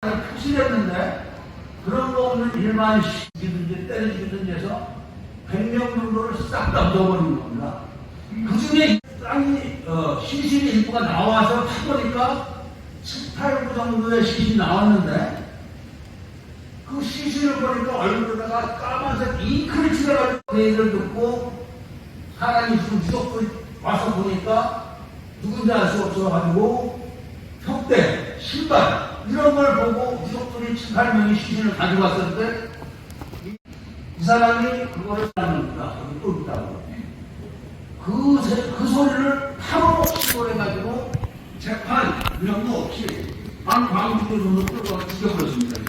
표시했는데 그런 거 없는 일만 시키든지 때려주든지 해서 100명 정도를 싹 다 묻어버린 겁니다. 그 중에 땅이 시신 일부가 나와서 타보니까 7, 8구 정도의 시신이 나왔는데 그 시신을 보니까 얼굴에다가 까만색 잉크를 칠해가지고 그 얘기를 듣고 사람이 무조건 와서 보니까 누군지 알 수 없어가지고 혁대, 신발 이런 걸 보고 무조건이 7, 8명이 시신을 가지고 왔었는데 이 사람이 그거를 하는구나 또 있다고 그 소리를 바로 신고해가지고 재판 이런 거 없이 한 광주도 정도 끌고 죽여버렸습니다.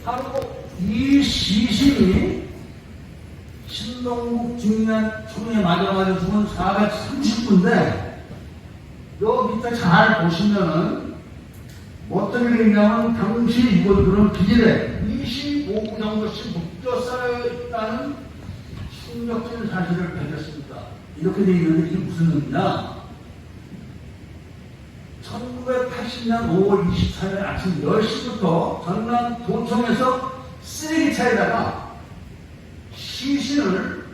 바로 이 시신이 신동국 중년 총에 맞아가지고 죽은 430구인데 요 밑에 잘 보시면은 어떤 게 있냐면 당시 이것들은 비닐에 25구 정도씩 묶여 쌓여 있다는 충격적인 사실을 밝혔습니다. 이렇게 되어 있는데 이게 무슨 의미냐? 1980년 5월 24일 아침 10시부터 전남 도청에서 쓰레기차에다가 시신을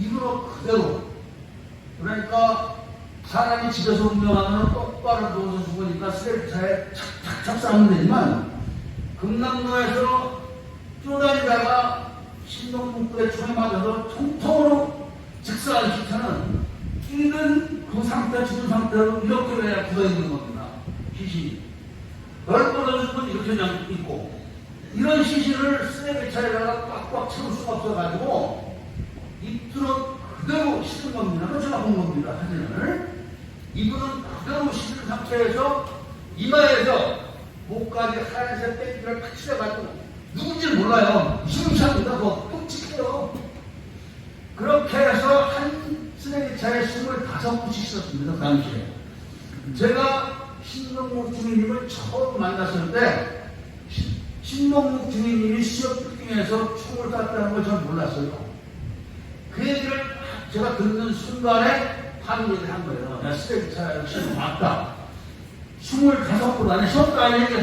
입으로 그대로 그러니까 사람이 집에서 운전하면 똑바로 누워서 죽으니까 쓰레기차에 착착착 싸면 되지만 금남로에서 뛰어다니다가 신동국들의 총에 맞아서 통통으로 직사한 시체는 뛰는 그 상태, 죽은 상태로 이렇게 해야 굳어있는 겁니다. 시신이. 넓어져 죽은 이렇게 그냥 있고 이런 시신을 쓰레기차에다가 꽉꽉 채울 수가 없어가지고 입술은 그대로 씻은 겁니다. 제가 본 겁니다. 사진을. 이분은 그대로 씻은 상태에서 이마에서 목까지 하얀색 땡기를 탁 칠해가지고 누군지 몰라요. 무시무시합니다. 그거 끔찍해요. 그렇게 해서 한 쓰레기차에 25구씩 씻었습니다. 그 당시에. 제가 신동국 주민님을 처음 만났을 때 신동국 주민님이 시업 빌딩에서 총을 쐈다는 걸 전 몰랐어요. 그 얘기를 제가 듣는 순간에 하는 얘기를 한 거예요. 내가 쓰레기차에 실어 왔다. 25분 안에 쉬었다 얘기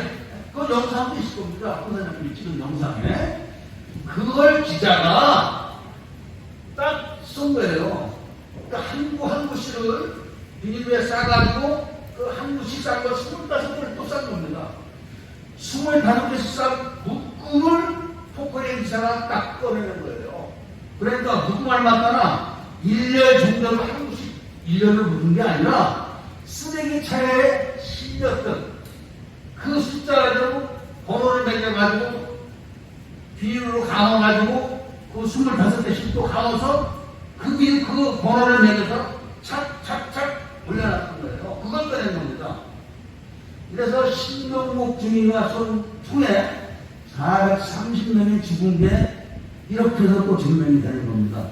그 영상도 있을 겁니다. 후사님이 찍은 영상에. 그걸 기자가 딱 쏜 거예요. 그러니까 한 구씩을 비닐에 싸가지고 그 한 구씩 싼 걸 25개를 또 싼 겁니다. 25개씩 싼 묶음을 포크레인 기사가 딱 꺼내는 거예요. 그러니까 묶음을 맞다나 1년 정도로 한 구씩 1년을 묶은 게 아니라 쓰레기차에 실렸던 그 숫자를 번호를 매겨가지고 비닐로 감아가지고 그 25개씩 또 감아서 그 번호를 매겨서 착착착 올려놨던 거예요. 그걸 꺼낸 겁니다. 그래서 신동국 주민과 쏜 총에 430명이 죽은 게 이렇게 해서 또 증명이 되는 겁니다.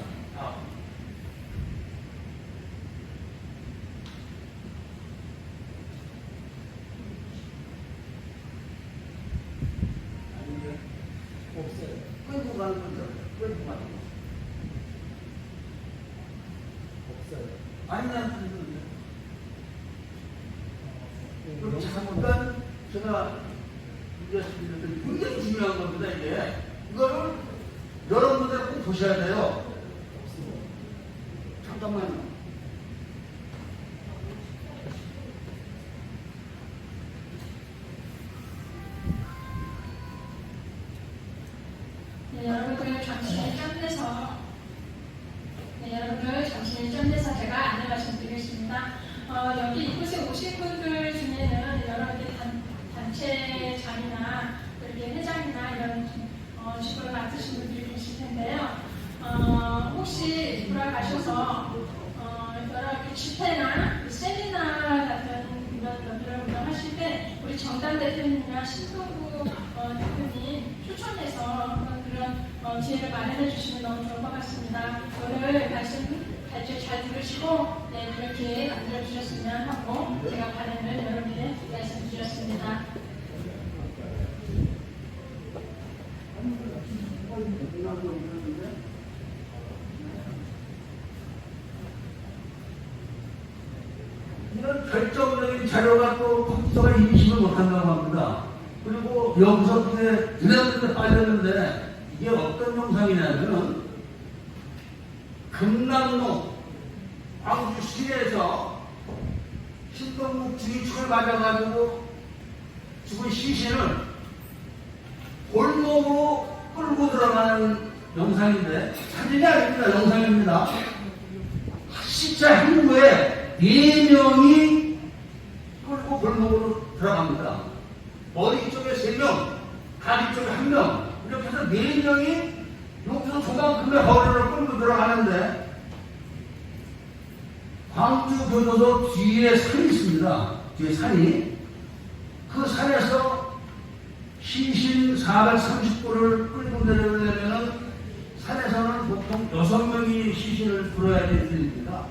없어요. 끌고 가는 거죠. 끌고 가는 거. 없어요. 아니면 잠깐 제가 말씀드렸던 굉장히 중요한 겁니다. 이게 이거를 여러분들 꼭 보셔야 돼요. 잠깐만요. 네, 여러분들 잠시 짬내서 제가 안내 말씀드리겠습니다. 여기 이곳에 오신 분들 중에는 여러 가지 단체장이나 이렇게 회장이나 이런 직분을 맡으신 분들이 계실 텐데요. 혹시 돌아가셔서 여러 가지 집회나 세미나 같은 이런 운동하실 때 우리 정당 대표님이나 신동구 대표님 추천해서 한번 그런 기회를 마련해 주시면 너무 좋을 것 같습니다. 오늘 말씀 잘 들으시고 그런 기회 만들어 주셨으면 하고 제가 바람을 여러분께 말씀드렸습니다. 이런 결정적인 자료가 또 컴퓨터가 인식을 못한다고 합니다. 그리고 여기서 그게 드렸는데 빠졌는데 이게 어떤 영상이냐면은 금남로 광주 시내에서 신동국 주인축을 맞아가지고 죽은 시신을 골목으로 끌고 들어가는 영상인데 사진이 아닙니다. 영상입니다. 시체 한 구에 4명이 끌고 골목으로 들어갑니다. 머리 쪽에 3명, 다리 쪽에 1명, 이렇게 해서 4명이 여기서 조만큼의 허리를 끌고 들어가는데 광주 교도소 뒤에 산이 있습니다. 뒤에 산이. 그 산에서 시신 430구를 끌고 내려오려면 산에서는 보통 6명이 시신을 불어야 되는 일입니다.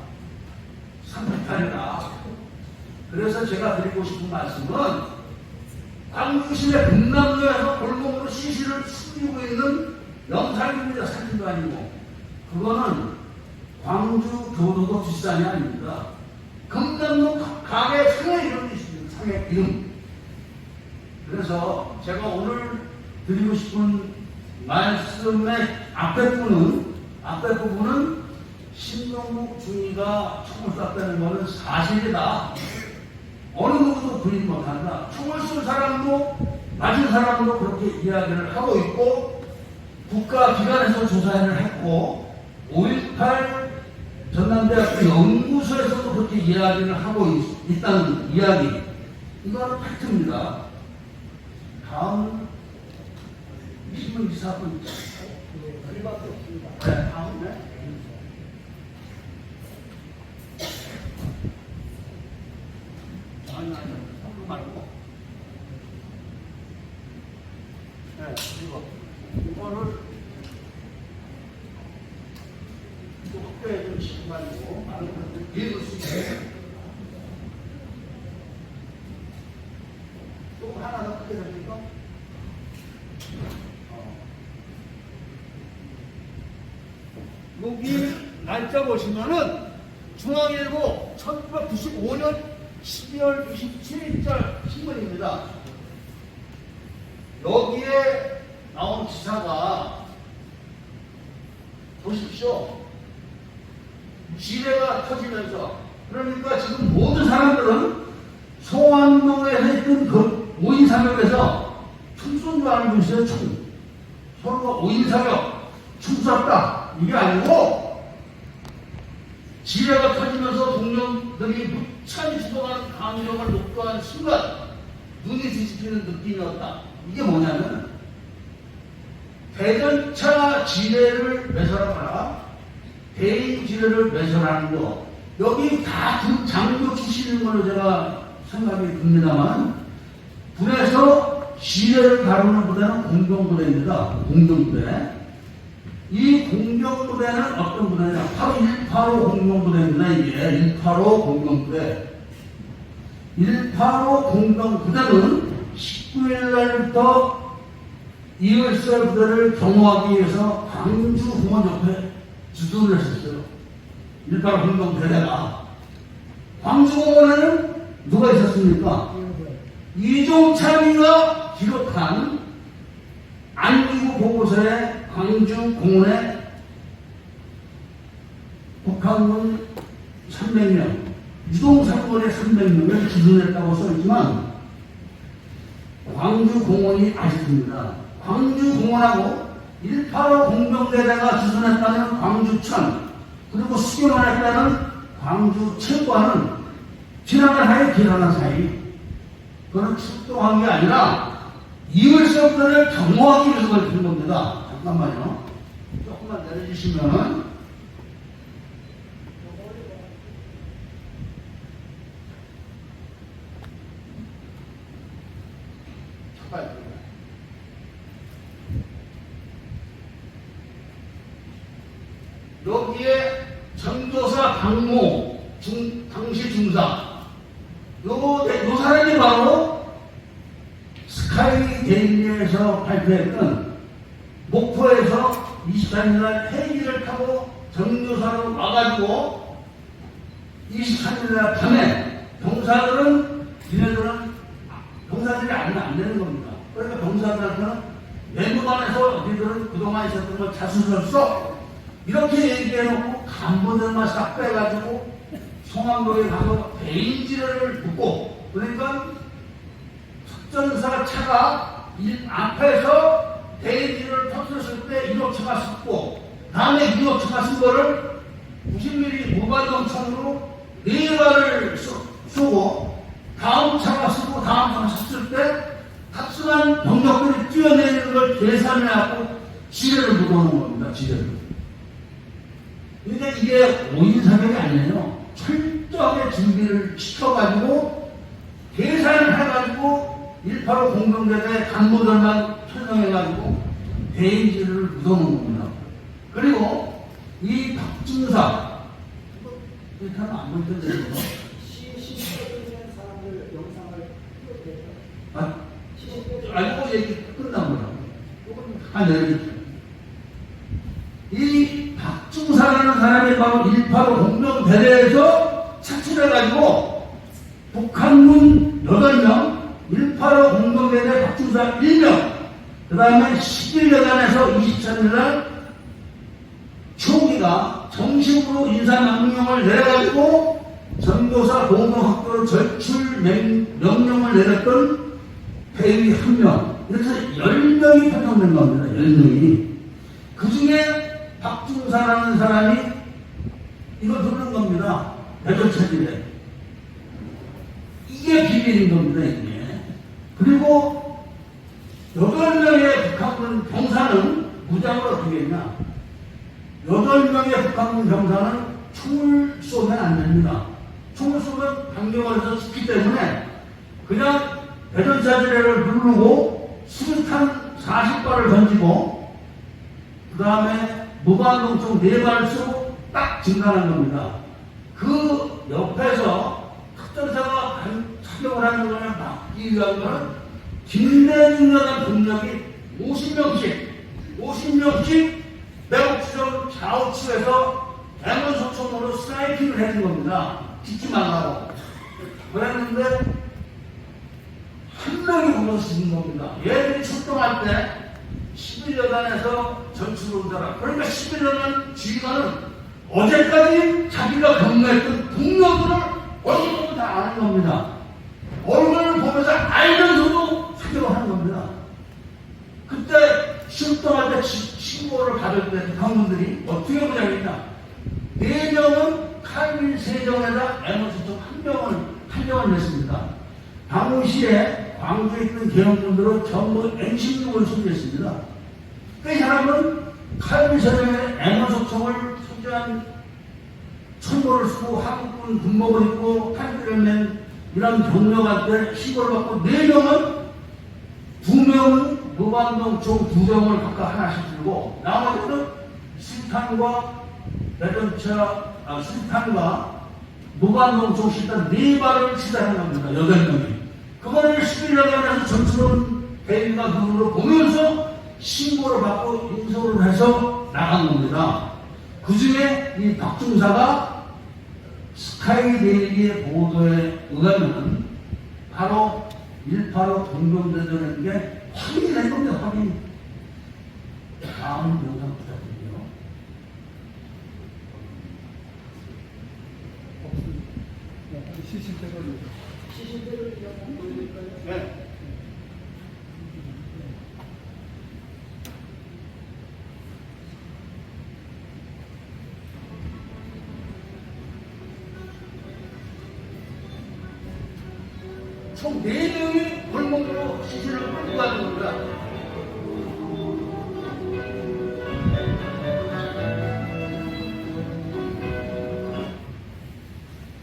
300탄이다. 그래서 제가 드리고 싶은 말씀은 광주시내 금남로에서 골목으로 시신을 숨기고 있는 영상입니다. 사진도 아니고. 그거는 광주 교도소 뒷산이 아닙니다. 금남로 가게 상해 이름이 있습니다. 상해 이름. 그래서 제가 오늘 드리고 싶은 말씀의 앞에 부분은 신동국 중위가 총을 쐈다는 것은 사실이다. 어느 누구도 부인 못한다. 총을 쏜 사람도 맞은 사람도 그렇게 이야기를 하고 있고 국가기관에서 조사를 했고 5.18 전남대학교 연구소에서도 그렇게 이야기를 하고 있다는 이야기. 이거는 팩트입니다. 다음 신문 기사분 글밖에 없습니다. 네, 다음에 아니 성도 말고 네 이거를 또 학교에 좀 시켜가지고 읽을 수 있게 또 하나 더 크게 됩니까? 여기 날짜 보시면은 중앙일보 1995년 12월 27일자 신문입니다. 여기에 나온 기사가 보십시오. 지뢰가 터지면서 그러니까 지금 모든 사람들은 송암동에 했던 그 5인 사격에서 총 쏜 줄 알고 있어요. 총. 서로가 5인 사격 총 쐈다. 이게 아니고 지뢰가 터지면서 동료들이 무차히 주도하는 강력을 녹도한 순간 눈이 뒤집히는 느낌이었다. 이게 뭐냐면 대전차 지뢰를 매설하거나 대인 지뢰를 매설하는 거 여기 다 장교 출신인 걸로 제가 생각이 듭니다만 군에서 지뢰를 다루는 부대는 공병부대입니다. 공병부대. 이 공병부대는 어떤 부대냐? 바로 185 공병부대입니다. 이게 185 공병부대. 185 공병부대는 19일 날부터 이을설 부대를 경호하기 위해서 광주 공원 옆에 주둔을 했었어요. 185 공병부대가. 광주 공원에는 누가 있었습니까? 이종찬이가 기록한 안기부 보고서에 광주 공원에 북한군 300명, 유동상군에 300명을 주둔했다고 써있지만 광주 공원이 아쉽습니다. 광주 공원하고 185 공병대대가 주둔했다는 광주천 그리고 수교만 했다는 광주 체육관은 지나갈 하에 지나간 사이 그건 출동한 게 아니라 이을성들을 경호하기 위해서 걸린 겁니다. 잠깐만요. 조금만 내려주시면은 여기에 전도사 박모 당시 중사 요 사람이 바로 스카이 데일리에서 발표했던 목포에서 23일날 헬기를 타고 전도사로 와가지고 23일날 밤에 병사들은 병사들이 안 되는 겁니다. 그러니까 병사들한테는 내무반에서 니들은 그동안 있었던 걸 자수를 써 이렇게 얘기해놓고 간부들만 싹 빼가지고 송암동에 가서 대인지를 붙고 그러니까 특전사 차가 앞에서 대인지를 터뜨렸을 때 1호차가 섰고 다음에 2호차가 쓴 거를 90mm 무반동총으로 4발을 쏘고 다음 차가 쓰고 다음 차가 섰을 때 탑승한 병력들이 뛰어내리는 걸 계산해갖고 지뢰를 묻어놓은 겁니다. 지뢰를. 그러니까 이게 5인 사격이 아니에요. 철저하게 준비를 시켜가지고 계산을 해가지고 185 공병대대 간부들만 편성해가지고 대인지를 묻어놓은 겁니다. 그리고 이 박중사 이렇게 하면 안 보이던데 시시적인 사람들 영상을 아, 알고 얘기 끝난 거라고. 네. 이 박중사라는 사람이 바로 185 공병대대에서 착출해가지고 북한군 8명, 185 공병대대 박중사 1명, 그 다음에 11여단에서 23일날 초기가 정식으로 인사명령을 내려가지고 전교사 공동학교로 절출 명령을 내렸던 대위 1명, 이렇게 10명이 편성된 겁니다. 10명이. 그 중에 박중사라는 사람이 이거 듣는 겁니다. 대전체질에. 이게 비밀인 겁니다. 이게. 그리고 8명의 북한군 병사는 무장으로 어떻게 했냐. 8명의 북한군 병사는 총을 쏘면 안 됩니다. 총을 쏘면 강경화에서 죽기 때문에 그냥 대전차지례를 누르고 수류탄 40발을 던지고 그 다음에 무반동총 4발을 쏘고 딱 진단한 겁니다. 그 옆에서 특전사가 착용을 하는 거를 막기 위한 거는 김대중이라는 병력이 50명씩 매국수정 좌우측에서 대문소총으로 스나이핑을 해준 겁니다. 죽지 말라고. 그랬는데 한 명이 굶어서 죽은 겁니다. 얘들이 출동할 때 11여단에서 전출 온 사람. 그러니까 11여단 지휘관은 어제까지 자기가 근무했던 동료들을 얼굴 보고 다 아는 겁니다. 얼굴을 보면서 알면서도 사격을 하는 겁니다. 그때 출동할 때 신고를 받을 때 북한군들이 어떻게 보자겠냐. 4명은 칼빈 3정에다 에머스총 1명을 냈습니다. 당시에 광주에 있던 계엄군들은 전부 M16을 소지했습니다. 그 사람은 칼빈 3정에 에머스총을 소지한 천보를 쓰고 한국군 군복을 입고 탄두를 낸 이런 병력한테 신고를 받고 4명은 2명은 무반동총 2정을 각각 하나씩 들고 나머지는 실탄과 실탄과 무반동총 실탄 4발을 치달한 겁니다. 8명이. 그거를 11년간에서 전투론 대위가 눈으로 보면서 신고를 받고 인솔을 해서 나간 겁니다. 그 중에 이 박중사가 스카이 데일리의 보도에 의하면 바로 185 동병대전인 게 확인된 겁니다. 확인. 다음 영상 부탁드려요. 시신대를 한번 보여드릴까요? 네. 총 4명이 골목으로 시신을 끌고 가는 겁니다.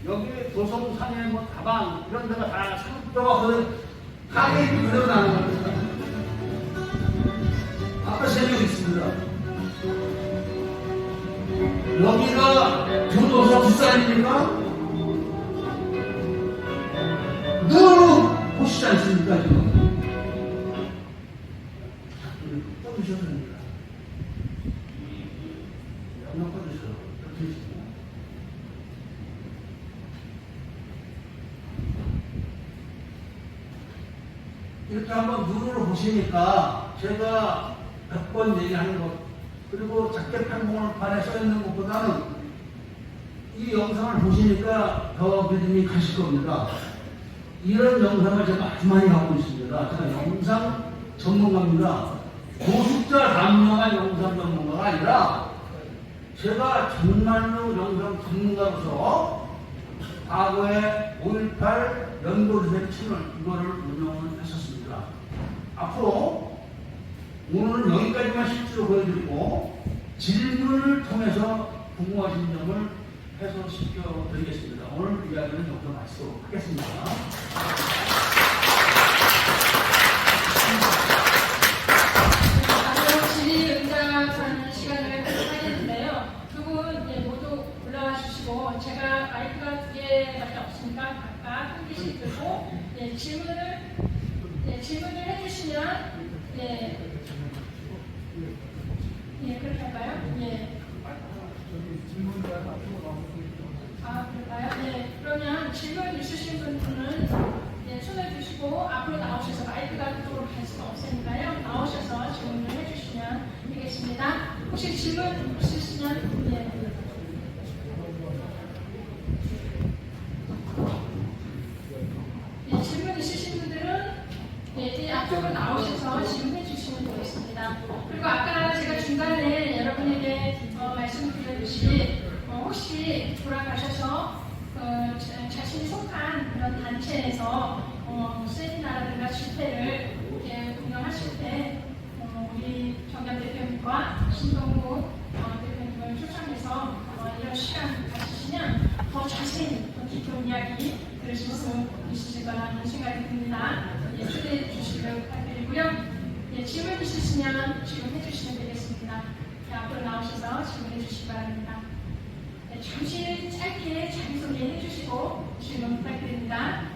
여기 도성산에 뭐 다방 이런 데가 다 상표가 거의 가게이 그대로 나는 겁니다. 아까 3명 있습니다. 여기가 교도소 뒷산입니까? 너무 보시지 않습니까, 지금? 떠드셔도 됩니다. 한번 떠드셔도 됩니다. 이렇게 한번 눈으로 보시니까 제가 100번 얘기하는 것 그리고 작게 평봉판에 써 있는 것보다는 이 영상을 보시니까 더 믿음이 가실 겁니다. 이런 영상을 제가 아주 많이 갖고 있습니다. 제가 영상 전문가입니다. 노숙자 감명한 영상 전문가가 아니라 제가 정말로 영상 전문가로서 과거에 5.18 연도주택 채널 이거를 운영을 했었습니다. 앞으로 오늘은 여기까지만 실제로 보여드리고 질문을 통해서 궁금하신 점을 해소시켜 드리겠습니다. 오늘 이야기는 여기서 마치도록 하겠습니다. 질의응답하는 시간을 하겠는데요. 두 분 모두 올라와 주시고 제가 마이크가 2개밖에 없으니까 각각 한 개씩 들고 질문을 해주시면 그렇게 할까요? 그럴까요? 그러면 질문 있으신 분들은 손을 주시고 앞으로 나오셔서 마이크가 그쪽으로 갈 수가 없으니까요. 나오셔서 질문을 해주시면 되겠습니다. 혹시 질문 있으시면 질문 있으신 분들은 앞쪽으로 나오셔서 질문해 주시면 되겠습니다. 그리고 아까 제가 중간에 여러분에게 말씀드렸듯이 혹시 돌아가셔서 자신이 속한 그런 단체에서 세미나라든가 집회를 운영하실 때 우리 정답 대표님과 신동국 대표님을 초청해서 이런 시간 가지시면 더 자세히 더 깊은 이야기 들으실 수 있으실 거라는 생각이 듭니다. 초대해 주시길 부탁드리고요. 질문 있으시면 질문해 주시면 되겠습니다. 앞으로 나오셔서 질문해 주시기 바랍니다. 잠시 짧게 자기소개 해주시고 질문 부탁드립니다.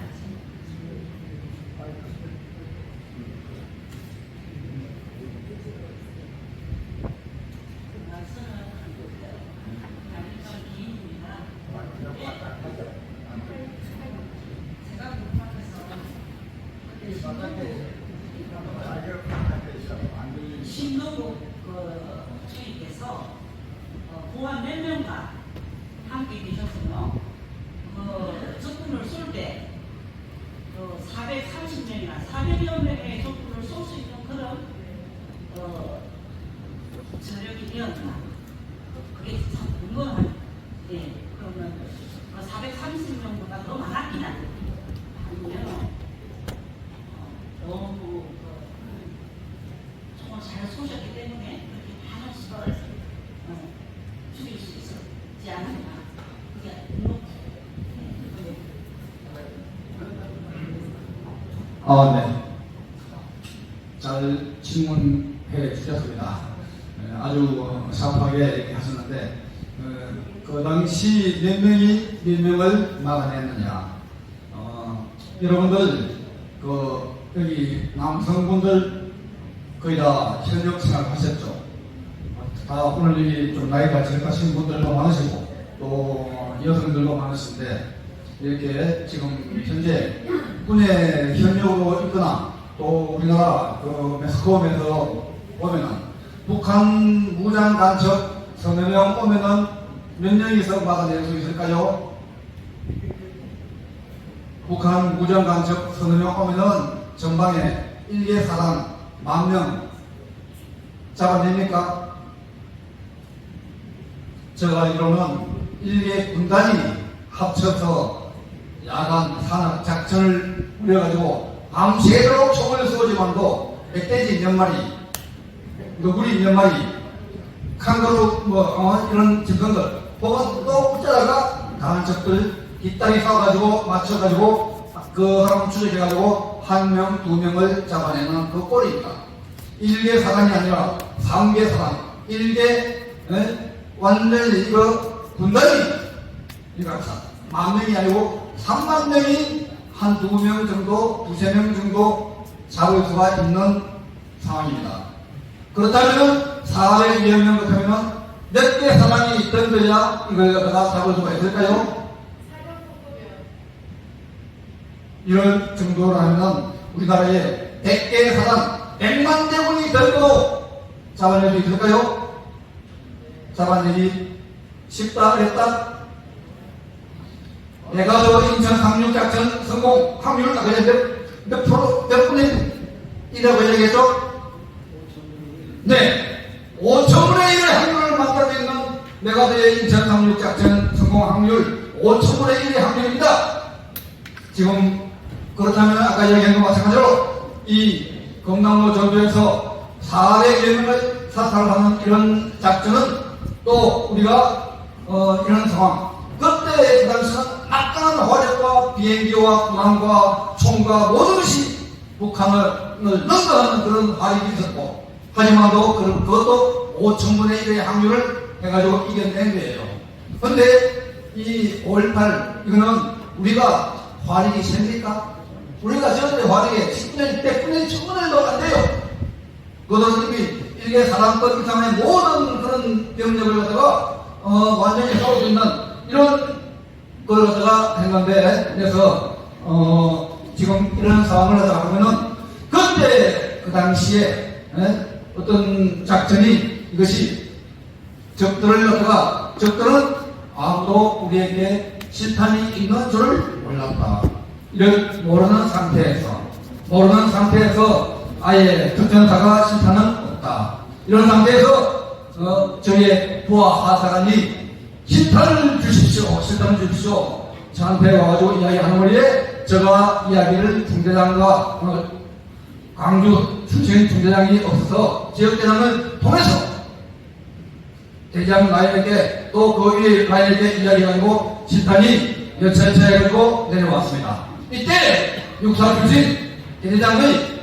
신동국 주임께서 보안 몇 명과 함께 계셨으며 적군을 쏠 때 430명이나 400여 명의 적군을 쏠 수 있는 그런 저력이 되었나 그게 참 궁금한 그러면 430명보다 더 많았긴 한데 아니면 너무 정말 잘 쏘셨기 때문에 그렇게 많은 수를 줄일 수 있었지 않았나 그게 네. 잘 질문해 주셨습니다. 아주 샤프하게 이렇게 하셨는데, 그 당시 몇 명이 몇 명을 막아냈느냐. 여러분들, 여기 남성분들 거의 다 현역 생활 하셨죠. 다 오늘 여기 좀 나이가 적으신 분들도 많으시고, 또 여성들도 많으신데, 이렇게 지금 현재 군에 현역으로 있거나 또 우리나라 매스컴에서 보면은 북한 무장 간첩 서너 명 오면은 몇 명이서 막아낼 수 있을까요? 북한 무장 간첩 서너 명 오면은 전방에 1개 사단 10,000명 잡아냅니까? 제가 알기로는 1개 군단이 합쳐서 야간 산악 작전을 꾸려가지고 밤새도록 총을 쏘지만도 멧돼지 몇 마리, 너구리 몇 마리, 칸가루 이런 짐승들 보고 또 붙자다가 강한 적들 뒷다리 싸워가지고 맞춰가지고 그 사람 추적해가지고 1명, 2명을 잡아내는 그 꼴입니다. 1개 사단이 아니라 3개 사단, 1개 완전히 이거 군단이 이거 10,000명이 아니고 30,000명이 한 2명 정도, 2~3명 정도 잡을 수가 있는 상황입니다. 그렇다면 400여 명 같으면 몇 개 사람이 있던데야 이걸 갖다가 잡을 수가 있을까요? 이럴 정도라면 우리나라에 100개 사단 100만 대군이 될거도 잡아낼 수 있을까요? 잡아내기 쉽다 어렵다? 내가 저 인천 상륙작전 성공 확률 아까 몇 프로 몇 분의 1이라고 얘기했죠? 네, 5,000분의 1의 확률을 만들어내는 메가드의 인천 상륙작전 성공 확률 5,000분의 1의 확률입니다. 지금 그렇다면 아까 얘기한 것 마찬가지로 이 경남도 전투에서 400여 명을 사살하는 이런 작전은 또 우리가 이런 상황 그때 그 당시는 막강한 화력과 비행기와 군함과 총과 모든 것이 북한을 능가하는 그런 화력이 있었고 하지만도 그것도 5,000분의 1의 확률을 해가지고 이겨낸 거예요. 근데 이 5.18 이거는 우리가 화력이 셉니까? 우리가 저때 화력에 10분의 100분의 1000분의 안 돼요. 그것은 이미 일개 사단권 이상의 모든 그런 병력을 갖다가 완전히 싸울 수 있는 이런 걸 갖다가 했는데 그래서 지금 이런 상황을 하다 보면은 그때 그 당시에 어떤 작전이 이것이 적들을 갖다가 적들은 아무도 우리에게 실탄이 있는 줄을 몰랐다. 이런 모르는 상태에서 아예 특전사가 실탄은 없다. 이런 상태에서 저희의 부하 하사관이 실탄을 주십시오. 저한테 와가지고 이야기하는 거리에 제가 이야기를 중대장과 광주 출신 중대장이 없어서 지역대장을 통해서 대장 라인에게 또 그 위에 라인에게 이야기하고 실탄이 여차여차해가지고 내려왔습니다. 이때 육사 출신 대장의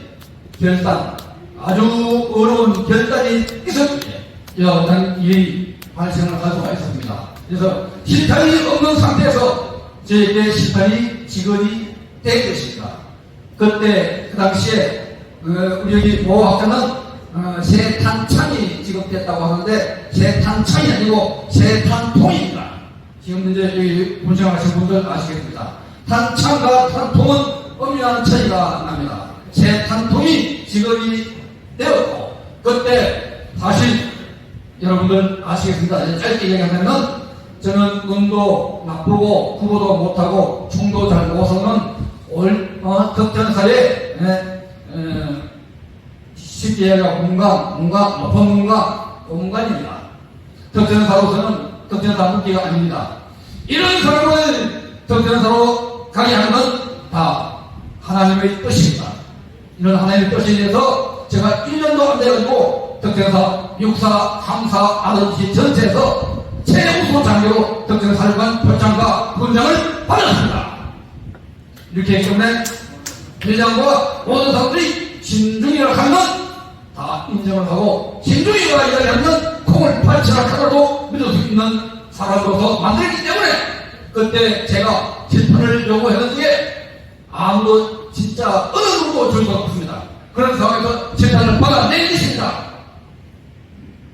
결단, 아주 어려운 결단이 있었기에 여하튼 일이 발생을 할 수가 있었습니다. 그래서 실탄이 없는 상태에서 저에게 실탄이 지급이 된 것입니다. 그때 그 당시에 우리 여기 보호학자는 새 탄창이 지급됐다고 하는데 새 탄창이 아니고 새 탄통입니다. 지금 이제 여기 분석하신 분들 아시겠습니다. 탄창과 탄통은 엄연한 차이가 납니다. 새 탄통이 지급이 되었고 그때 사실 여러분들 아시겠습니다. 짧게 얘기하면은 저는 눈도 나쁘고 구보도 못하고 총도 잘 못서는 특전사에 쉽게 얘기하면 문관, 높은 문관, 고문관입니다. 특전사로서는 특전사 무기가 아닙니다. 이런 사람을 특전사로 가게 하는 건 다 하나님의 뜻입니다. 이런 하나님의 뜻에 대해서 제가 1년도 안 돼가지고 특전사, 육사, 3사, 아버지 전체에서 최우수 장교로 특전사령관 표창과 훈장을 받았습니다. 이렇게 했기 때문에 대장과 모든 사람들이 신중이라 하면 다 인정을 하고 신중이라 이야기하면 콩을 발치라 하더라도 믿을 수 있는 사람으로서 만들기 때문에 그때 제가 실탄을 요구했는데 아무도 진짜 어느 누구도 줄 수 없습니다. 그런 상황에서 실탄을 받아낸 것입니다.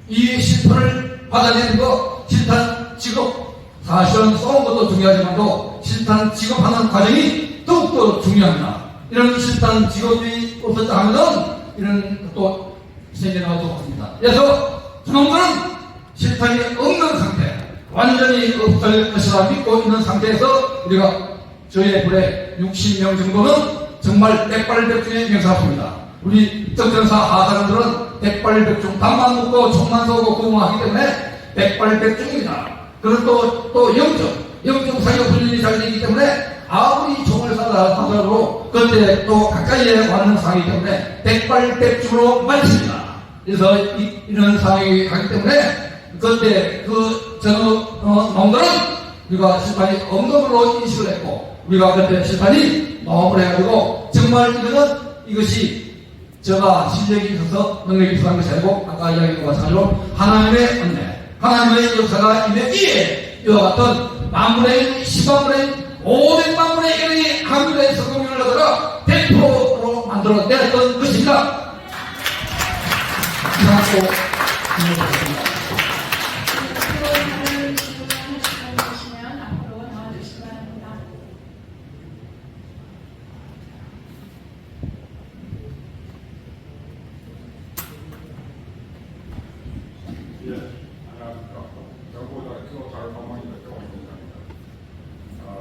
이 실탄을 받아내는 거 실탄 지급 사실은 쏘는 것도 중요하지만도 실탄 지급하는 과정이 더욱더 중요합니다. 이런 실탄 지급이 없었다 하면 이런 것도 생겨나갈 수 없습니다. 그래서 저놈들은 실탄이 없는 상태 완전히 없을 것이라 믿고 있는 상태에서 우리가 저희의 부대 60명 정도는 정말 백발백중의 명사입니다. 우리 특전사 하사관들은 백발백중 담만 먹고 총만 쏘고 구멍하기 때문에 백발백중입니다. 그리고 또 영적 사격 훈련이 잘 되기 때문에 아무리 총을 쏴더라도 그때 또 가까이에 와는 상황이기 때문에 백발백중으로 많습니다. 그래서 이런 상황이 가기 때문에 그때 놈들은 우리가 실탄이 없는 걸로 인식을 했고 우리가 그때 실탄이 너무 해가지고 정말 이것이 제가 실력이 있어서 능력이 있어서 것이 아니고 아까 이야기한 것과 마찬가지로 하나님의 은혜 하나님의 역사가 임했기에 이와 같은 만분의 1, 10만분의 1, 500만분의 1의 한국의 성공률을 하다가 100%로 만들어냈던 것입니다. 이상하고 진행하겠습니다.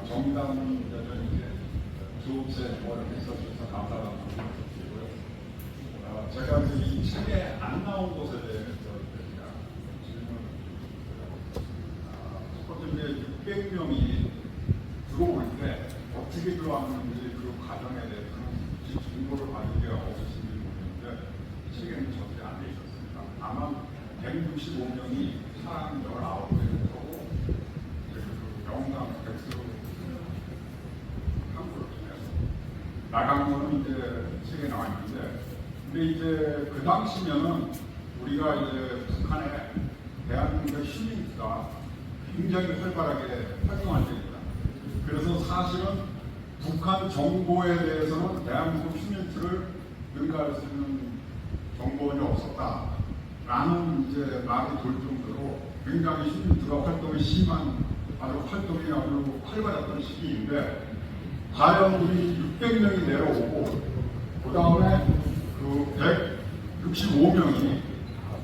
정당은 이제 교체 뭐 이렇게 써주셔서 감사하다는 말씀 드리고요. 제가 이제 이 책에 안 나온 것에 대해서 제가 질문을 첫 번째 이제 600명이 들어올 때 어떻게 들어왔는지 그 과정에 대해서는 정보를 받은 게 없으신지 모르겠는데 책에는 적지 안 돼 있었습니다. 다만 165명이 사람 19명을 하고 영상 백수 한국을 통해서 나간 거는 이제 책에 나와 있는데, 근데 이제 그 당시면은 우리가 이제 북한에 대한민국의 시민수가 굉장히 활발하게 활동할 때입니다. 그래서 사실은 북한 정보에 대해서는 대한민국 시민들을 능가할 수 있는 정보원이 없었다라는 이제 말이 돌 정도로 굉장히 시민들과 활동이 심한 활동이 아주 활발했던 시기인데, 과연 우리 600명이 내려오고 그 다음에 그 165명이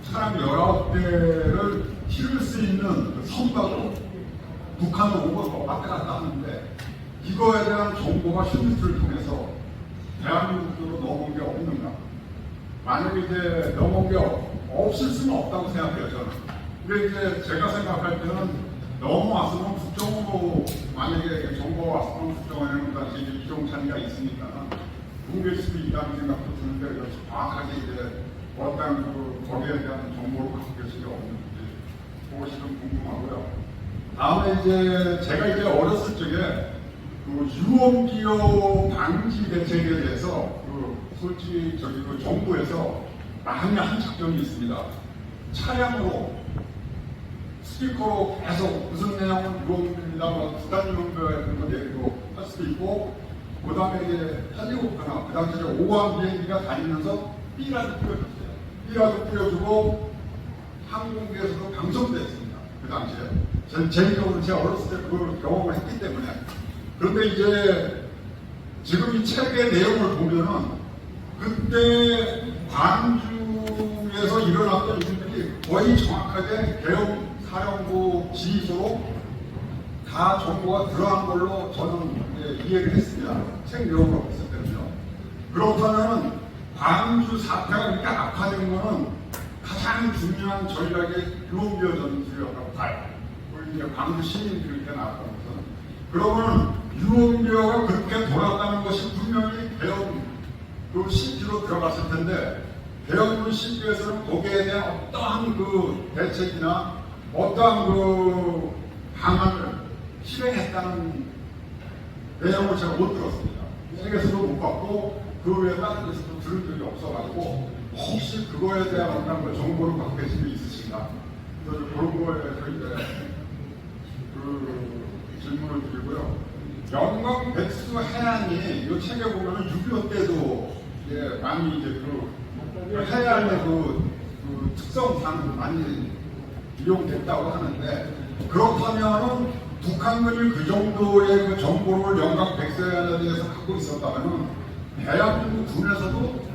사람 19대를 실을 수 있는 그 선박으로 북한으로 오고 왔다 갔다 하는데, 이거에 대한 정보가 시민들을 통해서 대한민국으로 넘어온 게 없는가? 만약에 이제 넘어온 게 없을 수는 없다고 생각해요, 저는. 근데 이제 제가 생각할 때는 넘어왔으면 국정으로, 만약에 정보가 왔으면 국정원에는 다시 이종찬이가 있으니까 뭉갤 수도 있다는 생각도 드는데, 그래서 정확하게 이제 어떤 거기에 대한 정보를 갖고 계신 게 없는지 그것이 좀 궁금하고요. 다음에 이제 제가 이제 어렸을 적에 그 유언비어 방지 대책에 대해서 솔직히 그 정부에서 많이 한 작전이 있습니다. 차량으로 스피커로 계속 무슨 내용은 유언입니다, 부단 유언비어 이런 거 내리고 할 수도 있고, 그 다음에 이제 헬리콥터나 그 당시에 오한 비행기가 다니면서 삐라도 뿌려줬어요. 삐라도 뿌려주고 항공기에서도 방송됐습니다. 그 당시에. 개인적으로 제가 어렸을 때 그걸 경험을 했기 때문에. 그런데 이제 지금 이 책의 내용을 보면은 그때 광주에서 일어났던 일들이 거의 정확하게 대형 사령부 지휘소로 다 정보가 들어간 걸로 저는 이해를 했습니다. 책 내용을 봤을 때는요. 그렇다면 광주 사태가 이렇게 악화된 거는 가장 중요한 전략의 유언비어 전술이었다고 봐요. 우리 이제 광주 시민들이 이렇게 나왔던 것은. 그러면 유언비어가 그렇게 돌아가는 것이 분명히 대형 그 CP로 들어갔을 텐데, 대형군 CP에서는 거기에 대한 어떠한 그 대책이나 어떠한 그 방안을 실행했다는 내용을 제가 못 들었습니다. 책에서도 못 봤고 그 외에 다른 데서도 들은 적이 없어가지고 혹시 그거에 대한 어떤 그 정보를 갖고 계신 게 있으신가? 그래서 그런 거에 대해서 이제 그 질문을 드리고요. 영광 백수 해안이 이 책에 보면은 6.25 때도 많이 이제 그 해안의 그 특성상 많이 이용됐다고 하는데, 그렇다면은 북한군이 그 정도의 그 정보를 영광 백서해안에 대해서 갖고 있었다면은 대한민국 군에서도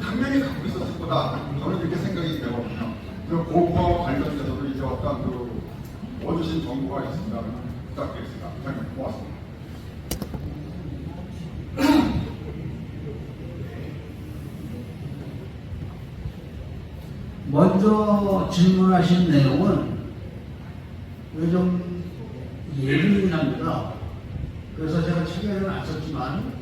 당연히 갖고 있었을 거다. 저는 이렇게 생각이 되거든요. 그 그거와 관련돼서도 이제 어떤 그 얻으신 정보가 있습니다면 부탁드리겠습니다. 고맙습니다. 먼저 질문하신 내용은 좀 예민합니다. 그래서 제가 책에는 안 썼지만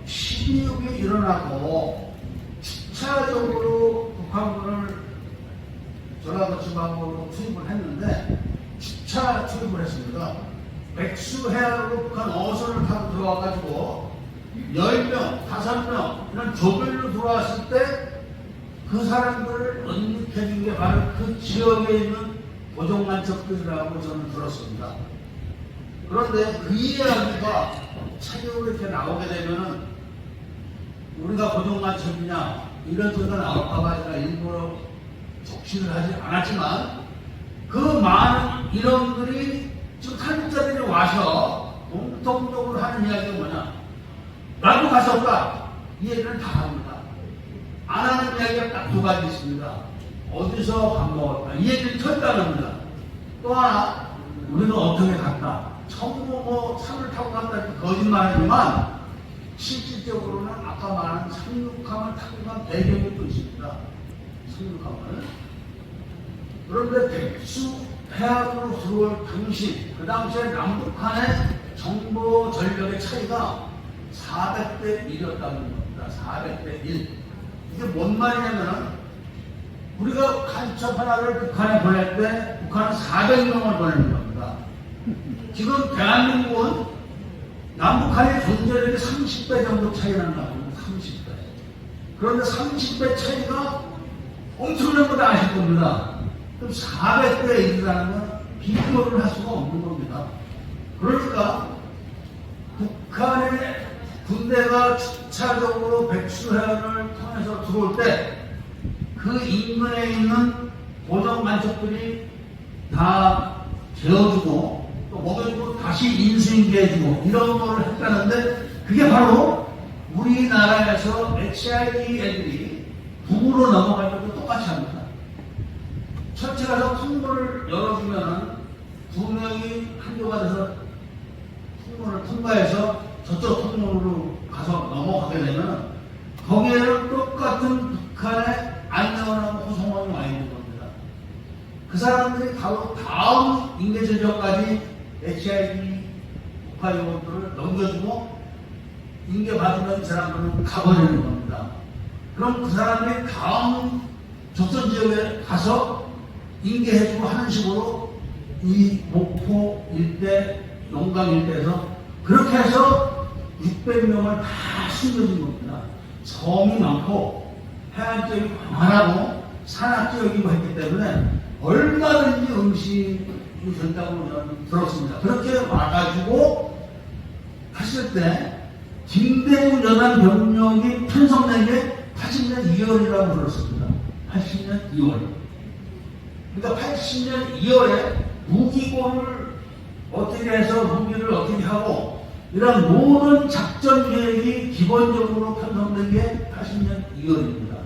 12.6이 일어나고 주차적으로 북한군을 전라도 지방으로 투입을 했는데 주차 투입을 했습니다. 백수 해안으로 북한 어선을 타고 들어와가지고 10명, 5명 이런 조별로 들어왔을 때 그 사람들을 언급해준 게 바로 그 지역에 있는 고종간첩들이라고 저는 들었습니다. 그런데 그 이야기가 책으로 이렇게 나오게 되면은 우리가 고종간첩이냐 이런 소리가 나올까봐 제가 일부러 적시를 하지 않았지만, 그 많은 인원들이 지금 탈북자들이 와서 공통적으로 하는 이야기가 뭐냐, 나도 갔었다, 이 얘기는 다 합니다. 안 하는 이야기가 딱 두 가지 있습니다. 어디서 밥 먹었다, 이 얘기를 절대 안 합니다. 또 하나, 우리는 어떻게 갔다, 전부 뭐 산을 타고 간다는 거짓말이지만 실질적으로는 아까 말한 상륙함을 타고 간 배경이 또 있습니다. 상륙함을. 그런데 백수 해안으로 들어올 당시, 그 당시에 남북한의 정보 전력의 차이가 400대 1이었다는 겁니다. 400대 1. 이게 뭔 말이냐면, 우리가 간첩 하나를 북한에 보낼 때, 북한은 400명을 보내는 겁니다. 지금 대한민국은 남북한의 존재력이 30배 정도 차이 난다고, 30배. 그런데 30배 차이가 엄청난 거 다 아실 겁니다. 그럼 400대 1이라는 건 비교를 할 수가 없는 겁니다. 그러니까 북한의 군대가 주차적으로 백수해안을 통해서 들어올 때 그 인근에 있는 고정 간첩들이 다 재워주고 또 먹여주고 다시 인수인계해주고 이런 거를 했다는데, 그게 바로 우리나라에서 HID 애들이 북으로 넘어갈 때도 똑같이 합니다. 철제 가서 통로를 열어주면은 두 명이 한조가 돼서 통로를 통과해서 저쪽 통로로 가서 넘어가게 되면 거기에는 똑같은 북한의 안내원하고 호송원이 와 있는 겁니다. 그 사람들이 바로 다음 인계제조까지 HID 국가요원들을 넘겨주고 인계받으면 이 사람들은 가버리는 겁니다. 그럼 그 사람들이 다음 적선 지역에 가서 인계해주고 하는 식으로 이 목포 일대, 용강 일대에서 그렇게 해서 600명을 다 숨겨진 겁니다. 섬이 많고 해안 지역이 광활하고 산악 지역이고 했기 때문에 얼마든지 음식이 된다고 저는 들었습니다. 그렇게 와가지고 했을 때 김대중 연안 병력이 편성된 게 80년 2월이라고 들었습니다. 80년 2월. 그러니까 80년 2월에 무기고를 어떻게 해서 무기를 어떻게 하고 이런 모든 작전 계획이 기본적으로 편성된 게 80년 2월입니다.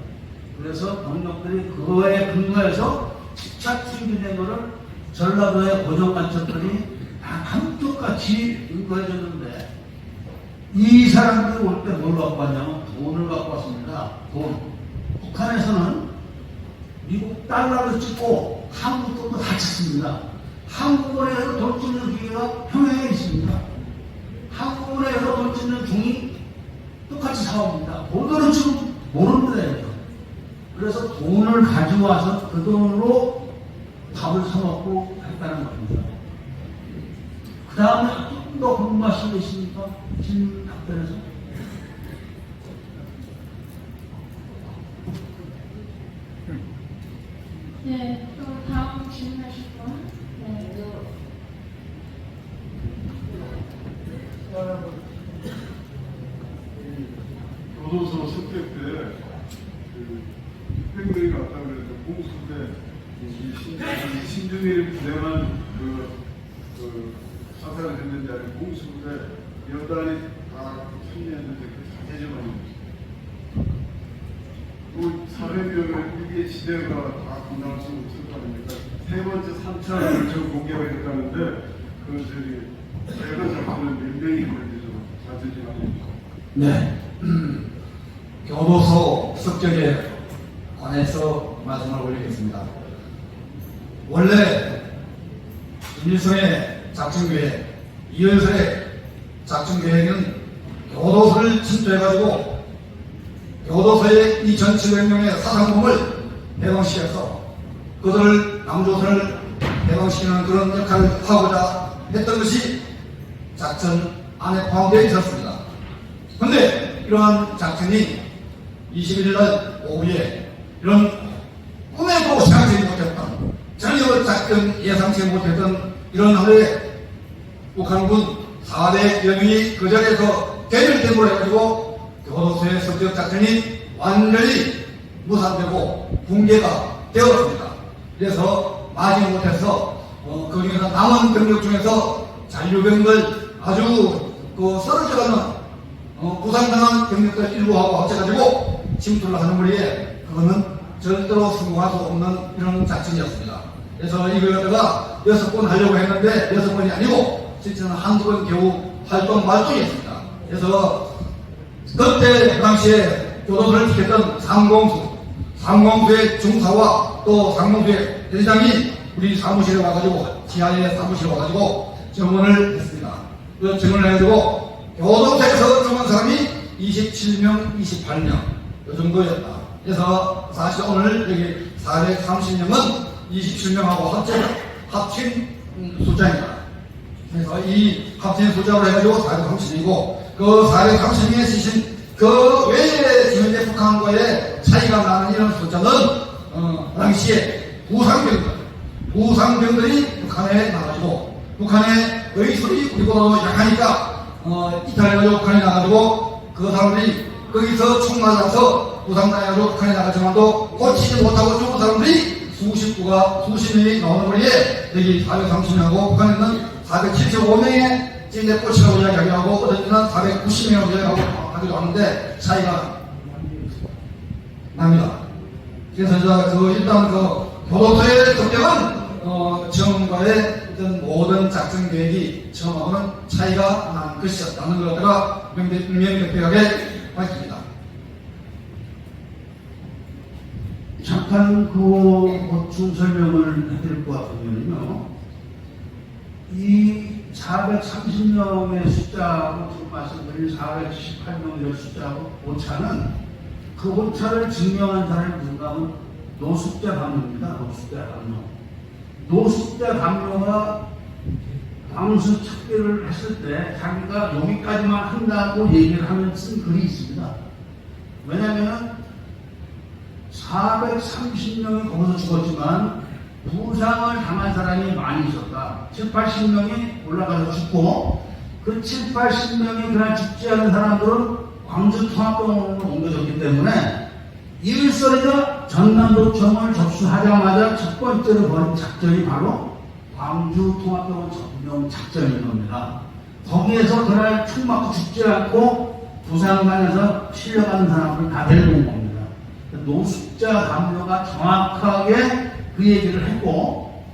그래서 병력들이 그거에 근거해서 집착 승진된 거를 전라도의 고정간첩들이 다 한쪽같이 인거해줬는데, 이 사람들이 올 때 뭘 갖고 왔냐면 돈을 갖고 왔습니다. 돈. 북한에서는 미국 달러를 찍고 한국 돈도 다 찍습니다. 한국은행에서 돈 찍는 기계가 평양에 있습니다. 한국은행에서 돈 찍는 중이 똑같이 사옵니다. 돈으로 지금 모릅니다. 그래서 돈을 가지고 와서 그 돈으로 밥을 사먹고 했다는 겁니다. 그 다음에 조금 더 궁금하신 게 있습니까? 질문 답변에서. 네, 또 다음 질문하실 분. 네. 교도소 습격 때 600명이 갔다 그래서 공수 때 신중일 부대만 그 사살을 했는지 아니면 공수부대 여단이 다 참여했는데 그 자세지만 그 400명을 이게 시대가 다 감당할 수 없을 거 아닙니까? 세 번째 3차를 저 공개가 됐다는데 그 제가 잡히는 몇 명이 있는지 좀 자세지만. 네. 교도소 습격에 관해서 말씀을 올리겠습니다. 원래 김일성의 작전계획, 이현석의 작전계획은 교도소를 침투해가지고 교도소의 2,700명의 사상범을 해방시켜서 그들을 남조선을 해방시키는 그런 역할을 하고자 했던 것이 작전 안에 포함되어 있었습니다. 그런데 이러한 작전이 21일 날 오후에 이런 꿈에도 생각지 못했던, 전혀 작전 예상치 못했던 이런 하루에 북한군 4대 연행이 그 자리에서 대결대고 해가지고 교도소의 습격 작전이 완전히 무산되고 붕괴가 되었습니다. 그래서 마지못해서 그 중에서 남은 병력 중에서 잔류병들 아주 쓰러져가는 부상당한 병력들 일부하고 합쳐가지고 침투를 하는 거리에 그거는 절대로 성공할 수 없는 이런 작전이었습니다. 그래서 이걸 갖다가 6번 하려고 했는데 6번이 아니고 실제는 한두 번 겨우 활동 말중이었습니다. 그래서 그때 그 당시에 교도소를 지켰던 상공수의 중사와 또 상공수의 대장이 우리 사무실에 와가지고 지하의 사무실에 와가지고 증언을 했습니다. 그 증언을 해가지고 교도소에서 죽은 사람이 27명, 28명 이 정도였다. 그래서 사실 오늘 여기 430명은 27명하고 합친 숫자입니다. 그래서 이 합친 숫자로 해가지고 430명이고 그 430명에 쓰신 그 외에 지금 이제 북한과의 차이가 나는 이런 숫자는 당시에 부상병들이 북한에 나가지고 북한의 의술이 우리보다 약하니까 이탈리아로 북한에 나가지고 그 사람들이 거기서 총 맞아서 부상당해가지고 북한에 나갔지만도 고치지 못하고 죽은 사람들이 수십 명이 나오는 거리에 여기 430명하고 북한에는 475명의 찐대 꽂히라고 이야기하고 어떤 때는 490명이라고 이야기하기도 하는데 차이가 납니다. 그래서 일단 교도소의 성격은 처음과의 어떤 모든 작전 계획이 처음하고는 차이가 난 것이었다는 걸 갖다가 명백하게 밝힙니다. 잠깐 보충 설명을 해드릴 것 같으면요. 이 430명의 숫자하고 지금 말씀드린 478명의 숫자하고 오차는 그 오차를 증명한 사람이 누군가 하면 노숙자 감독입니다. 노숙자 감독가 광수 척결을 했을 때 자기가 여기까지만 한다고 얘기를 하면 쓴 글이 있습니다. 왜냐하면 430명이 거기서 죽었지만 부상을 당한 사람이 많이 있었다. 7, 80명이 올라가서 죽고 그 7, 80명이 그날 죽지 않은 사람들은 광주 통합병원으로 옮겨졌기 때문에 일선에서 전남도청을 접수하자마자 첫 번째로 벌인 작전이 바로 광주 통합병원 점령 작전인 겁니다. 거기에서 그날 총 맞고 죽지 않고 부상당해서 실려가는 사람을 다 데리고 온 겁니다. 노숙자 감독가 정확하게 그 얘기를 했고,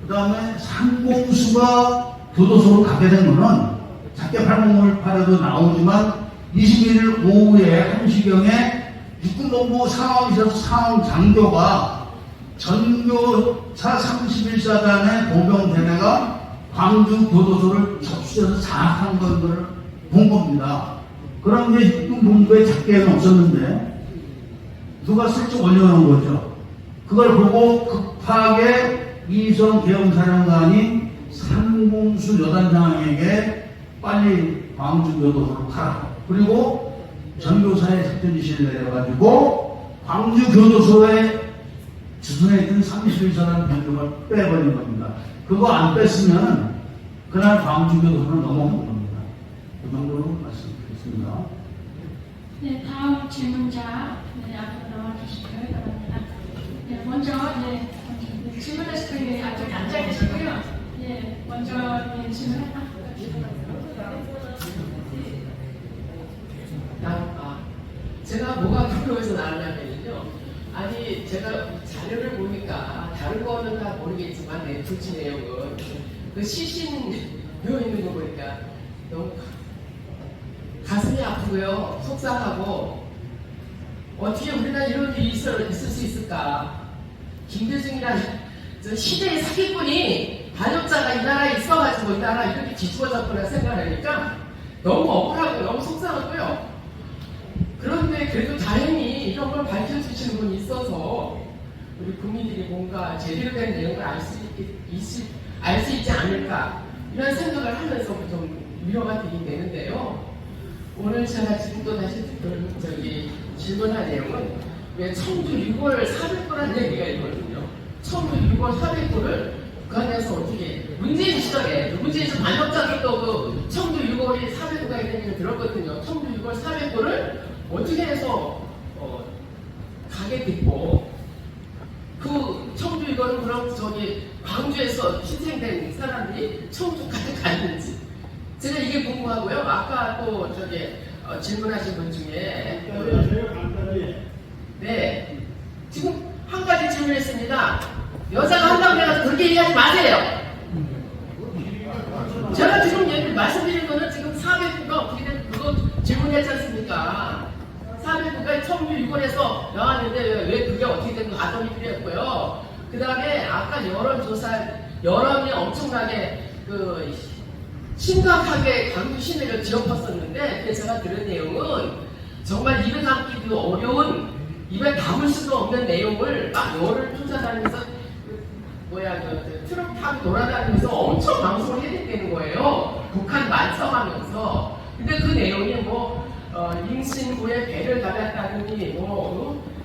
그 다음에 상공수가 교도소로 가게 된 거는 작게 8058에도 나오지만 21일 오후에 1시경에 육군본부 상황에서 상장교가 전교사 31사단의 보병대대가 광주 교도소를 접수해서 장악한 것을 본 겁니다. 그런 게 육군본부에 작게는 없었는데 누가 슬쩍 올려놓은 거죠. 그걸 보고 급하게 이성 계엄사령관이 상공수 여단장에게 빨리 광주 교도소로 가라. 그리고 전교사의 작전 지시를 내려가지고 광주 교도소에 주둔해 있던 31사단 병력을 빼버린 겁니다. 그거 안 뺐으면 그날 광주 교도소는 넘어간 겁니다. 그 정도로 말씀드리겠습니다. 네, 다음 질문자 앞으로 나와주시고요. 바랍니다. 네, 먼저 질문하실 분이 앞쪽에 앉아 계시고요. 네, 먼저 질문할까? 제가 뭐가 궁금해서 나왔냐면요. 아니, 제가 자료를 보니까 다른 거는 다 모르겠지만 불치 내용은 그 시신 묘 있는 거 보니까 너무 가슴이 아프고요. 속상하고 어떻게 우리나라 이런 일이 있을 수 있을까. 김대중이라는 저 시대의 사기꾼이 반역자가 이 나라에 있어가지고 이 나라 이렇게 뒤집어졌구나 생각하니까 너무 억울하고 너무 속상하고요. 그런데 그래도 다행히 이런 걸 밝혀주시는 분이 있어서 우리 국민들이 뭔가 제대로 된 내용을 알 수 있지 않을까 이런 생각을 하면서 좀 위로가 되긴 되는데요. 오늘 제가 지금 또 다시 질문한 내용은 왜 청주 6월 400구라는 얘기가 있거든요. 청주 6월 400구를 북한에서 어떻게 문재인 시절에 문재인 반역자들도 그 청주 6월이 400구가 있는 얘기를 들었거든요. 청주 6월 400구를 어떻게 해서 가게 됐고 그 청주 6월은 그럼 광주에서 희생된 사람들이 청주까지 갔는지 제가 이게 궁금하고요. 아까 또 질문하신 분 중에 네 지금 한 가지 질문했습니다. 여자가 한다고 해서 그렇게 얘기하지 마세요. 제가 지금 얘기 말씀드린 거는 지금 400부가 어떻게 된 그거 질문했지 않습니까? 400부가 청주 6월에서 나왔는데 왜 그게 어떻게 된 거 아동이 필요했고요. 그 다음에 아까 여론이 엄청나게 심각하게 강주 시내를 뒤엎었었는데 그래서 제가 들은 내용은 정말 입에 담기도 어려운 입에 담을 수도 없는 내용을 막 열을 쫓아다니면서 트럭 타고 돌아다니면서 엄청 방송을 해댔다는 거예요. 북한 만성하면서. 근데 그 내용이 임신부에 배를 달았다느니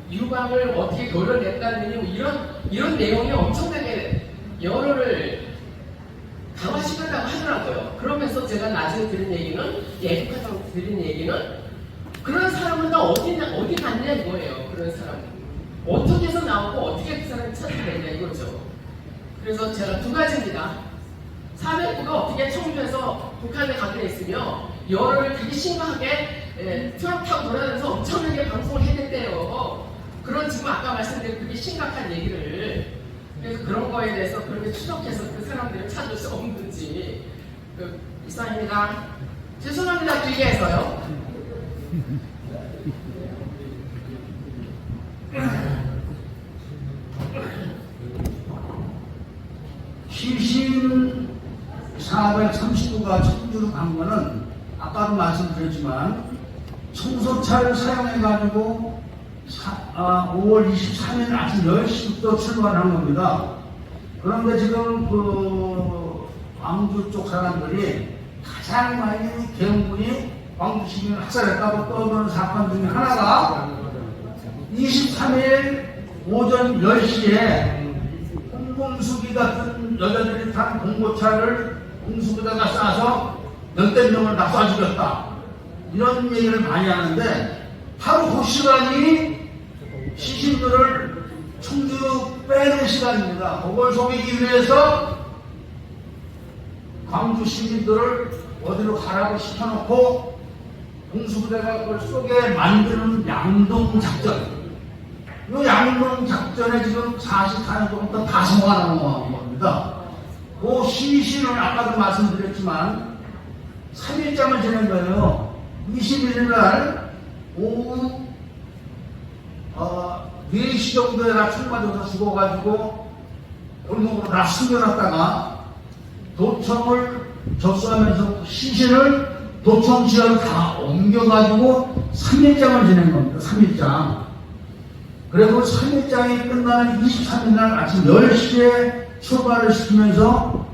유방을 어떻게 도려냈다느니 이런 내용이 엄청나게 여론을 강화시켰다고 하더라고요. 그러면서 제가 나중에 들은 얘기는, 예edu카에서 들은 얘기는 그런 사람은 다 어디 갔냐 이거예요. 그런 사람은 어떻게 해서 나오고 어떻게 그 사람을 찾아내냐 이거죠. 그래서 제가 두 가지입니다. 400부가 어떻게 청주에서 북한에 가게 됐으며 여론을 되게 심각하게 트럭 타고 돌아다니면서 엄청나게 방송을 해댔대요. 그런 지금 아까 말씀드린 그게 심각한 얘기를, 그래서 그런 거에 대해서 그렇게 추적해서 그 사람들을 찾을 수 없는지 이상입니다. 죄송합니다. 길게 해서요. 시신 439가 청주로 간 거는 아까도 말씀드렸지만 청소차를 사용해가지고 5월 23일 아침 10시부터 출발한 겁니다. 그런데 지금 광주 쪽 사람들이 가장 많이 계엄군이 광주 시민을 학살했다고 떠드는 사건 중에 하나가 23일 오전 10시에 홍범수기 같은 여자들이 탄 공고차를 공수부대가 쏴서 몇백 명을 다 쏴 죽였다. 이런 얘기를 많이 하는데 바로 그 시간이 시신들을 청주 빼는 시간입니다. 그걸 속이기 위해서 광주 시민들을 어디로 가라고 시켜놓고 공수부대가 그걸 쏘게 만드는 양동작전. 이 양동작전에 지금 44년 동안 다 성공하는 겁니다. 그 시신을 아까도 말씀드렸지만 3일장을 지낸 거예요. 21일 날 오후 4시 정도에 나 총 맞아서 죽어가지고 골목으로 다 숨겨놨다가 도청을 접수하면서 시신을 도청 지역으로 다 옮겨가지고 3일장을 지낸 겁니다. 3일장. 그리고 3일장이 끝나는 23일 날 아침 10시에 출발을 시키면서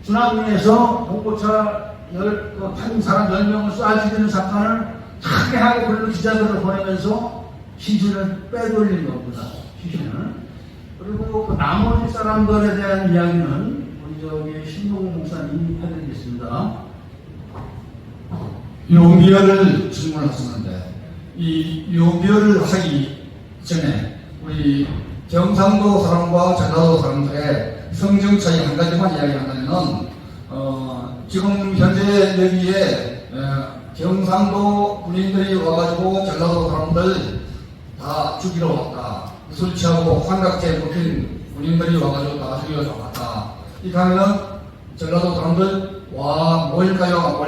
중앙군에서 공고차 탄 사람 10명을 쏴 죽이는 사건을 크게 하고 그리고 기자들을 보내면서 시신을 빼돌린 겁니다. 시신을. 그리고 그 나머지 사람들에 대한 이야기는 우리 신동훈 목사님이 해드리겠습니다. 용비어를 질문했었는데 이 용비어를 하기 전에 우리 경상도 사람과 전라도 사람들의 성정 차이 한 가지만 이야기한다면 지금 현재 여기에 경상도 군인들이 와가지고 전라도 사람들 다 죽이러 왔다. 술 취하고 환각제 먹힌 군인들이 와가지고 다 죽이러 왔다. 이렇게 하면 전라도 사람들 와 뭐일까요?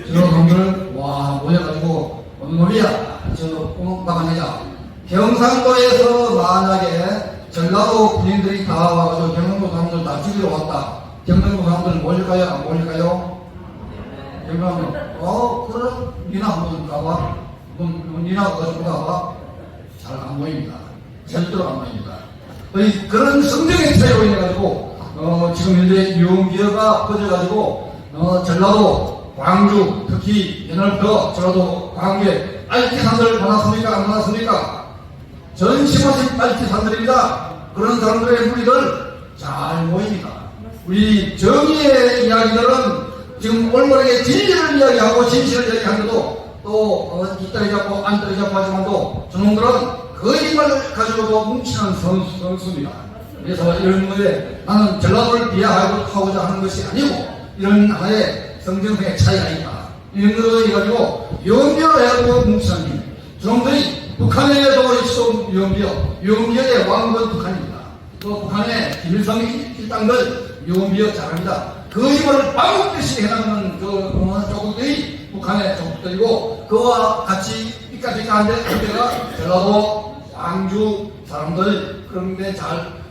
전라도 사람들 와 모여가지고 뭔 놈이야 저 꼬막박아내자. 경상도에서 만약에 전라도 군인들이 다 와가지고 경상도 사람들 다 죽이러 왔다. 경상도 사람들 모일까요? 안 모일까요? 경상도 그럼 니나 한번 가봐. 니나 가지고 가봐. 잘 안 보입니다. 절대로 안 보입니다. 그런 성적인 차이로 인해가지고 지금 현재 유흥기어가 퍼져가지고 전라도 광주 특히 연월도 전라도 광주에 알티산들 받았습니까? 안 받았습니까? 전심하신 알티산들입니다. 그런 사람들의 무리들 잘 모입니다. 우리 정의의 이야기들은 지금 올바르게 진리를 이야기하고 진실을 이야기하는데도 또 뒷다리 잡고 안다리 잡고 하지만도 저놈들은 거짓말을 가지고도 뭉치는 선수입니다. 그래서 이런 거에 나는 전라도를 비하하고자 하는 것이 아니고 이런 하나의 성정성의 차이가 있다. 이런 거를 해가지고 유흥비어로 해가지고 뭉치는 힘. 저놈들이 북한에도 있어 유흥비어의 왕국은 북한입니다. 또 북한의 김일성 일당들 묘미역 잘합니다. 거짓말을 반복듯이 해나가는 조국들이 북한의 조국들이고 그와 같이 삐까삐까한데 그때가 전라도 광주 사람들 그런데 잘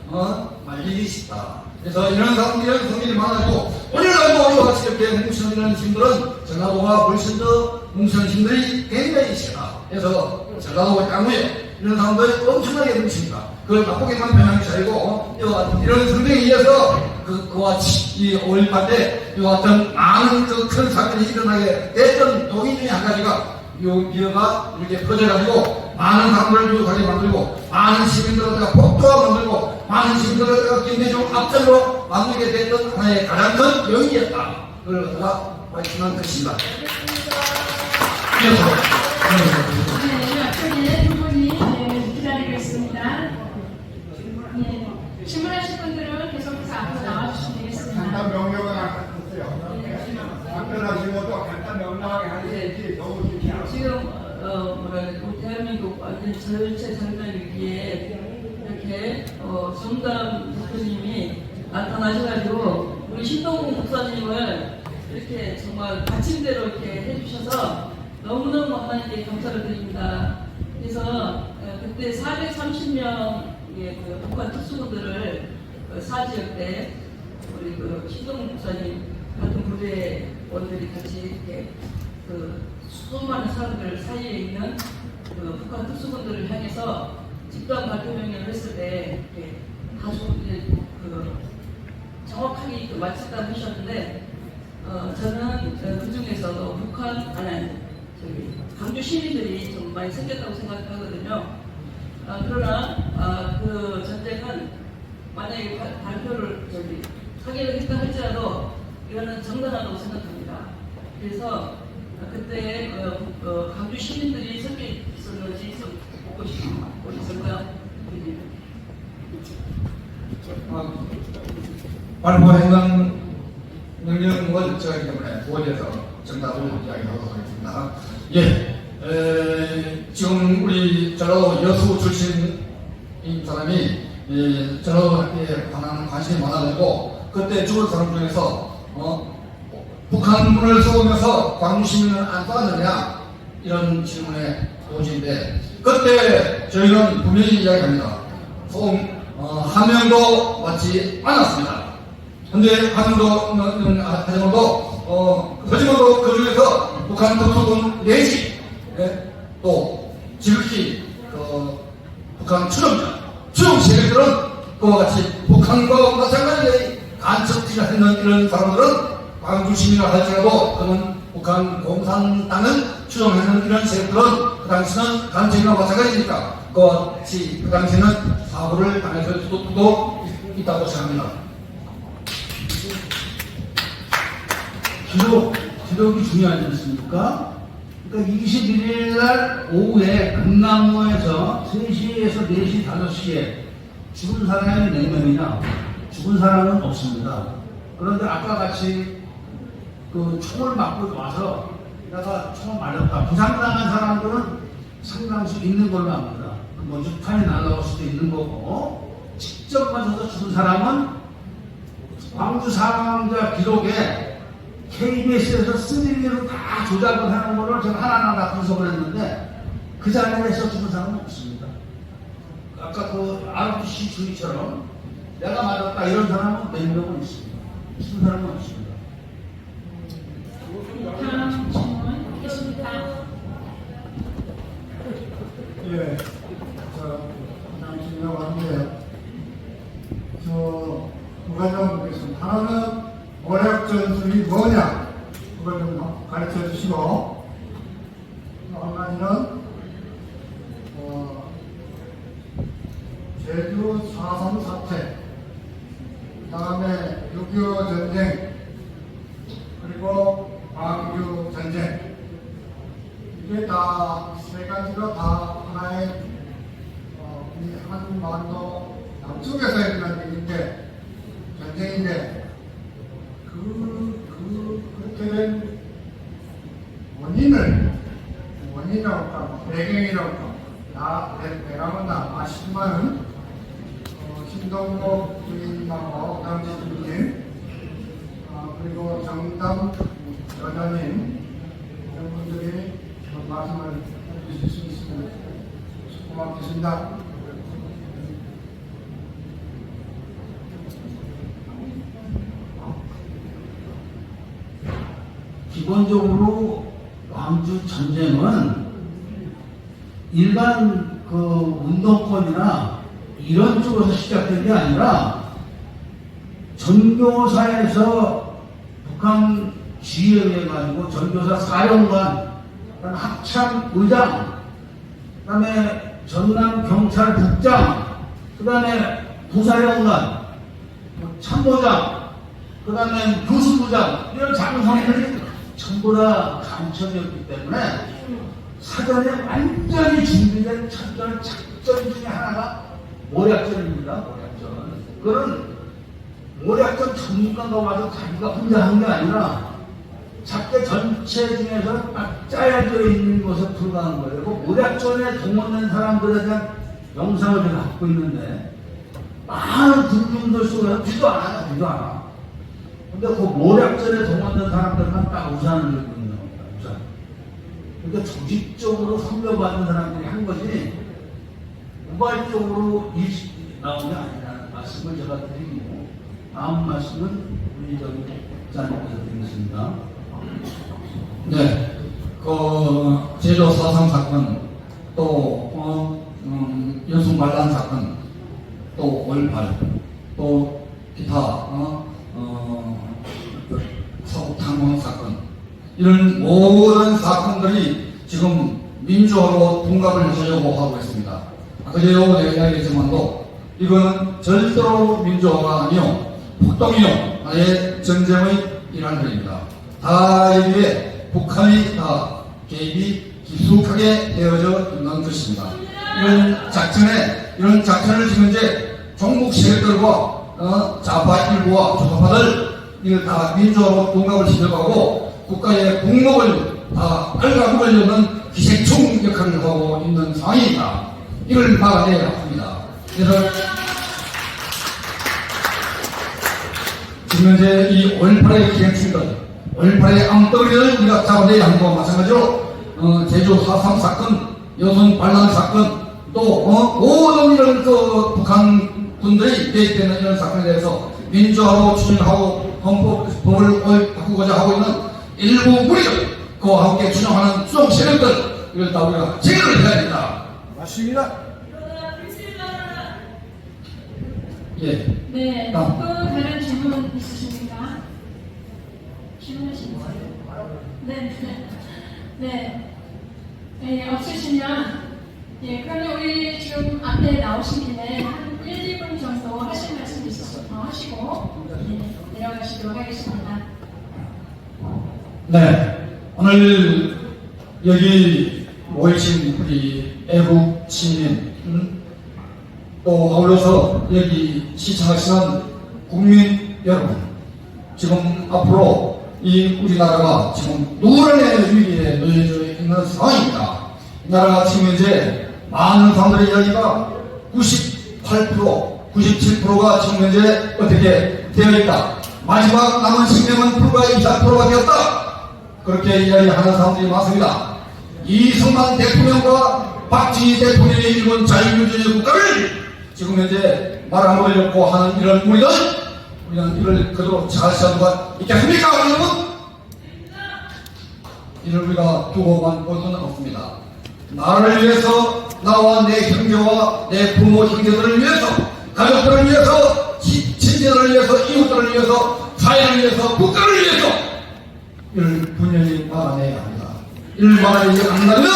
말리기 쉽다. 그래서 이런 사람들은 성질이 많아지고 오늘날도 우리와 같이 이렇게 뭉치는 힘들은 전라도가 훨씬 더 뭉치는 힘들이 굉장히 심하다. 그래서 전라도 땅에 이런 사람들이 엄청나게 뭉칩니다. 그걸 나쁘게만 변하는 게 아니고 이런 성경에 의해서 그와 이 5.18 때 이와 같은 많은 큰 사건이 일어나게 됐던 동인 중에 한 가지가 미어가 이렇게 퍼져가지고 많은 사람들을 유혹하게 만들고 많은 시민들을 폭도화 만들고 많은 시민들을 김대중 앞절로 만들게 됐던 하나의 가장 큰 요인이었다. 그걸 갖다가 말씀한 것입니다. 이어서 네, 앞쪽에 두 분이 기다리고 있습니다. 네, 질문하실 분들은 계속해서 앞으로 나와주시면 되겠습니다. 간단 명령은 안 했어요. 답변하시고도 간단 명령하게 하셔야지 너무 길게 안 지금 대한민국 완전 전체 장면이기에 이렇게 정담 대표님이 나타나셔가지고 우리 신동국 목사님을 이렇게 정말 받침대로 이렇게 해주셔서 너무너무 하나님께 감사를 드립니다. 그래서 그때 430명의 북한 특수부들을 사지역 때 우리 신동국 목사님 같은 부대원들이 같이 이렇게 수많은 사람들 사이에 있는 북한 특수군들을 향해서 집단 발표 명령을 했을 때 아주 정확하게 마쳤다고 하셨는데 저는 그 중에서도 광주 시민들이 좀 많이 생겼다고 생각하거든요. 그러나 그 전쟁은 만약에 발표를 하기로 했다 할지라도 이거는 정당하다고 생각합니다. 그래서 그때 광주 시민들이 섞여 있었는지 좀 보고 싶습니다. 우리 정당 발표행동 명령을 저기 때문에 보호해서 정답을 이야기하도록 하겠습니다. 지금 우리 전라도 여수 출신인 사람이 전라도에 관한 관심이 많아지고 그때 죽은 사람 중에서 북한군을 쏘면서 광주 시민을 안 쏴느냐 이런 질문의 요지인데 그때 저희는 분명히 이야기합니다. 한 명도 맞지 않았습니다. 근데 하지만도 그 중에서 북한 특수군 내지 또 지극히 북한 추종 세력들은 그와 같이 북한과 마찬가지의 간첩질을 하는 이런 사람들은 광주 시민을 할지라도 그는 북한 공산당은 추종하는 이런 세력들은 그 당시는 간첩이나 마찬가지니까 그와 같이 그 당시는 사고를 당했을 수도 있다고 생각합니다. 기록이 중요하지 않습니까? 그러니까 21일 날 오후에 금남로에서 3시에서 4시, 5시에 죽은 사람이 4명이나 죽은 사람은 없습니다. 그런데 아까 같이 총을 맞고 와서 내가 총을 맞았다. 부상당한 사람들은 상당수 있는 걸로 압니다. 뭐 유탄이 날아올 수도 있는 거고 직접 맞아서 죽은 사람은 광주 사망자 기록에 KBS에서 3D로 다 조작을 하는 거를 제가 하나하나 분석을 했는데 그 자리에서 죽은 사람은 없습니다. 아까 RBC 주의처럼 내가 맞았다 이런 사람은 몇 명은 있습니다. 죽은 사람은 없습니다. 다음 질문 있겠습니다. 질문하고 왔는데요. 부관장 묻겠습니다. 하나는 원약 전술이 뭐냐? 그걸 좀 가르쳐 주시고, 한 가지는, 제주 4.3 사태, 그 다음에 6.25 전쟁, 그리고 광주 전쟁. 이게 다, 세 가지가 다 하나의, 한반도 남쪽에서 일어난 일인데, 전쟁인데, 그렇게 된 원인이라고 할까, 배경이라고 할까, 내가 다 아시지만은, 신동국 부인하고 당시 주민, 정담 여사님 이런 분들이 말씀을 해주실 수 있으면 고맙겠습니다. 기본적으로 광주 전쟁은 일반 그 운동권이나 이런 쪽에서 시작된 게 아니라 전교사에서 북한 지휘에 가지고 전교사 사령관, 그다음에 합참 의장, 그다음에 전남 경찰 국장, 그다음에 부사령관, 참모장, 그다음에 교수부장 이런 장성들이 전부 다 간첩이었기 때문에 사전에 완전히 준비된 작전 중에 하나가 모략전입니다. 모략전. 그런 모략전 전문가가 와서 자기가 혼자 한 게 아니라 작게 전체 중에서 딱 짜여져 있는 것에 불과한 거예요. 그 모략전에 동원된 사람들에 대한 영상을 제가 갖고 있는데 많은 군중들 속에서 비도 안 하냐, 비도 안 와. 근데 그 모략전에 동원된 사람들만 딱 우산을 들고 있는 겁니다. 우산. 그러니까 조직적으로 선별받은 사람들이 한 것이 우발적으로 나온 게 아니라는 말씀을 제가 드리고, 다음 말씀은 우리 저기 목사님께서 드리겠습니다. 네, 그 제조 4.3 사건, 또 연수 반란 사건, 또 올팔, 또 기타 서구 탕공 사건, 이런 모든 사건들이 지금 민주화로 둔갑을 하려고 하고 있습니다. 그제요 내가 이야기했지만도 이거는 절대로 민주화가 아니요 폭동이요 아예 전쟁의 일환들입니다. 다 여기에 북한이 다 개입이 깊숙하게 되어져 있는 것입니다. 이런 작전을 지금 이제 종북 세력들과 좌파 일부와 조사파들 이걸 다 민주화로 둔갑을 시켜가고 국가의 국목을 다 갉아먹으려는 기생충 역할을 하고 있는 상황입니다. 이걸 막아내야 합니다. 그래서 지금 현재 이 5.18의 기생충들, 5.18의 암덩이를 우리가 잡아내야 하는 것과 마찬가지로 제주 4.3 사건, 여순 반란 사건, 또 모든 이런 그 북한 군들이 개입되는 이런 사건에 대해서 민주화로 추진하고 헌법을 바꾸고자 하고 있는 일부 무리들, 그와 함께 추정하는 수정 세력들, 이걸 다 우리가 제거를 해야 됩니다. 맞습니다. 예. 네, 또 다른 질문 있으십니까? 질문하시는 거예요? 네, 없으시면, 예, 그러면 우리 지금 앞에 나오신 김에 한 1, 2분 정도 하실 말씀 있으시면 하시고, 내려가시도록 하겠습니다. 네. 오늘 여기 모이신 우리 애국 시민, 또 아울러서 여기 시청하시는 국민 여러분, 지금 앞으로 이 우리나라가 지금 노란의 위기에 놓여져 있는 상황입니다. 이 나라가 지금 현재 많은 사람들의 이야기가 98%, 97%가 지금 현재 어떻게 되어 있다. 마지막 남은 생명은 불과 24%가 되었다. 그렇게 이야기하는 사람들이 많습니다. 이승만 대통령과 박지희 대통령의 일본 자유민주주의 국가를 지금 현재 말아먹으려고 하는 이런 우리는 이걸 그대로 잘할 수가 있겠습니까, 여러분? 이를 우리가 두고만 볼 수는 없습니다. 나를 위해서, 나와 내 형제와 내 부모 형제들을 위해서, 가족들을 위해서, 친지들을 위해서, 이웃들을 위해서, 사회를 위해서, 국가를 위해서 이를 분명히 막아내야 합니다. 이를 막아내지 않는다면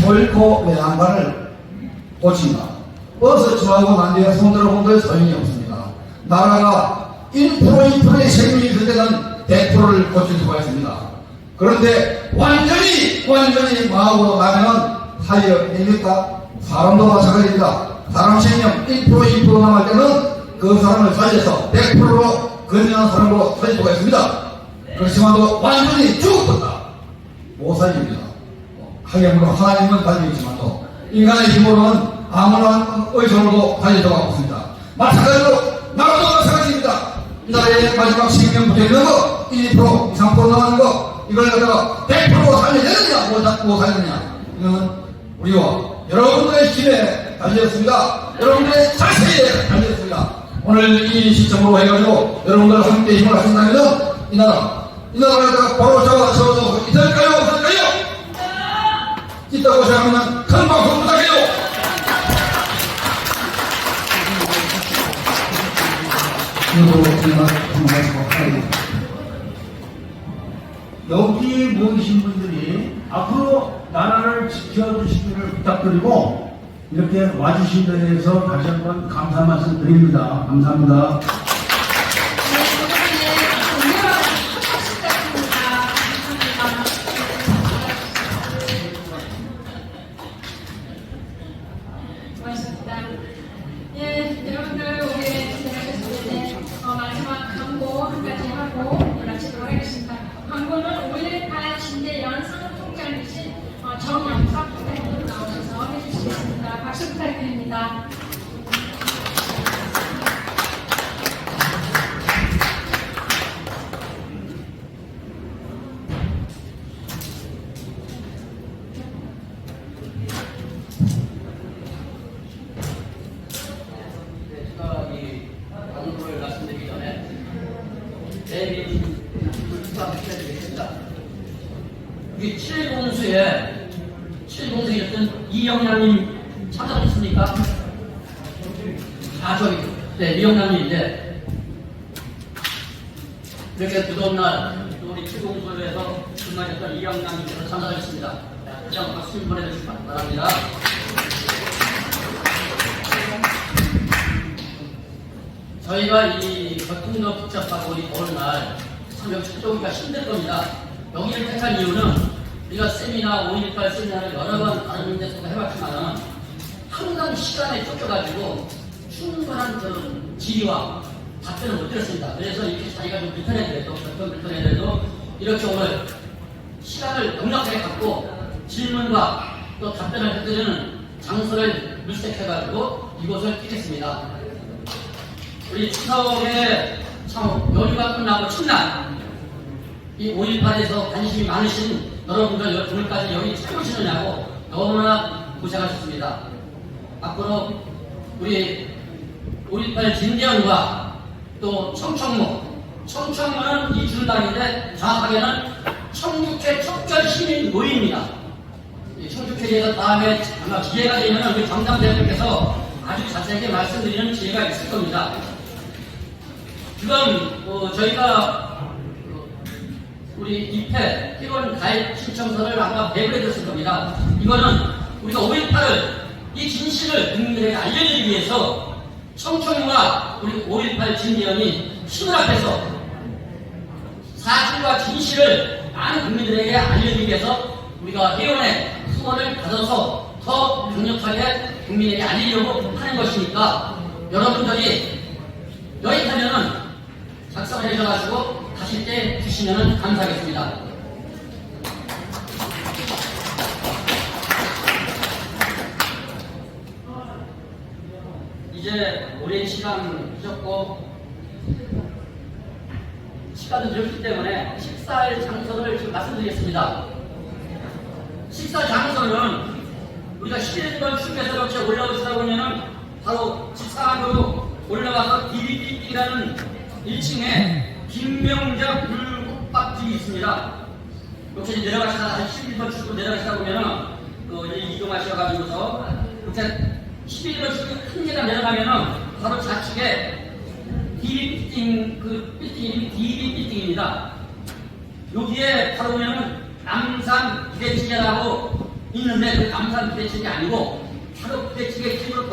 결코 내 양반을 고친다. 어서 좋아하고 난 뒤에 손들어 본들 소용이 없습니다. 나라가 1%의 세금이 있을 때는 100%를 고칠 수가 있습니다. 그런데 완전히 망하고 나면은 사회가 됩니까? 사람도 마찬가지입니다. 사람 생명 1%, 2% 남을 때는 그 사람을 살려서 100%로 건강한 사람으로 살릴 수가 있습니다. 그렇지만도 완전히 죽었다. 못 살립니다. 하기야말로 하나님은 달려있지만도 인간의 힘으로는 아무런 의존으로도 달릴 수가 없습니다. 마찬가지로 나라도 마찬가지입니다. 이 나라의 마지막 생명 붙어있는 거 1% 이상 나가는 거 이걸 갖다가 100% 살려내느냐 못 살려내냐 이거는 우리와 여러분들의 힘에 달렸습니다. 여러분들의 자세에 달렸습니다. 오늘 이 시점으로 해가지고 여러분들 함께 힘을 하신다면 이 나라가 바로 잡아서도 있을까요? 없을까요? 있다고 생각하면 큰 방송 부탁해요. 여기 모이신 분들이 앞으로 나라를 지켜주시기를 부탁드리고 이렇게 와주신 데 대해서 다시 한번 감사 말씀 드립니다. 감사합니다. 고맙습니다. 예, 여러분들 오늘 진행하셨을 때 마지막 광고 한 가지 하고 마치도록 하겠습니다. 광고는 5.18 진대연 상통장이신 정영석 부장님 나오셔서 해주시겠습니다. 박수 부탁드립니다. 제가 이 광고를 말씀드리기 전에 내일 부탁드리겠습니다. 우리 7공수였던 이영란님 찾아오셨습니까? 저기 네 이영란님인데 이렇게 무더운 날 또 우리 7공수에서 근무하셨던 이영란님께서 참석하셨습니다. 그냥 박수 좀 보내주시기 바랍니다. 저희가 이 교통도 복잡하고 이 더운 날 참 찾아오기가 힘들 겁니다. 여기를 택한 이유는 우리가 세미나 5.18 세미나를 여러 번 다른 데서 해봤지만 항상 시간에 쫓겨가지고 충분한 그런 질의와 답변을 못 드렸습니다. 그래서 이렇게 자기가 좀 불편해도 교통 불편해도 이렇게 오늘 시간을 넉넉하게 갖고 질문과 또 답변을 해드리는 장소를 물색해가지고 이곳을 피겠습니다. 우리 추석에 참 연휴가 끝나고 첫날 이 5.18에서 관심이 많으신 여러분들 오늘까지 여기 참으시느냐고 너무나 고생하셨습니다. 앞으로 우리 5.18 진대연과 또 청청모는 이 줄당인데 정확하게는 청주회 척결 시민 모임입니다. 이 청주회에 대해서 다음에 아마 기회가 되면 우리 정당 대표께서 아주 자세하게 말씀드리는 기회가 있을 겁니다. 지금 저희가 우리 입회 회원 가입 신청서를 아마 배부해졌을 겁니다. 이거는 우리가 5.18을 이 진실을 국민들에게 알려드리기 위해서 청청과 우리 5.18 진대연이 신문 앞에서 사실과 진실을 많은 국민들에게 알려드리기 위해서 우리가 회원의 후원을 받아서 더 강력하게 국민에게 알리려고 하는 것이니까 여러분들이 여기까지는 작성을 해줘가지고 가실 때 주시면 감사하겠습니다. 이제 오랜 시간 하셨고 시간도 늦었기 때문에 식사할 장소를 지금 말씀드리겠습니다. 식사 장소는 우리가 11번 층에서 이렇게 올라오시다 보면은 바로 직사각으로 올라가서 DBB라는 1층에 김명자 불국밥집이 있습니다. 이렇게 내려가시다 11번 출구 내려가시다 보면은 이동하셔가지고서 이렇게 11번 출구 큰 계단 내려가면은 바로 좌측에 DB 빌딩 그 빌딩 이름이 DB 빌딩입니다. 여기에 바로 보면은 남산 부대찌개라고 있는데 그 남산 부대찌개 아니고 바로 부대찌개 집으로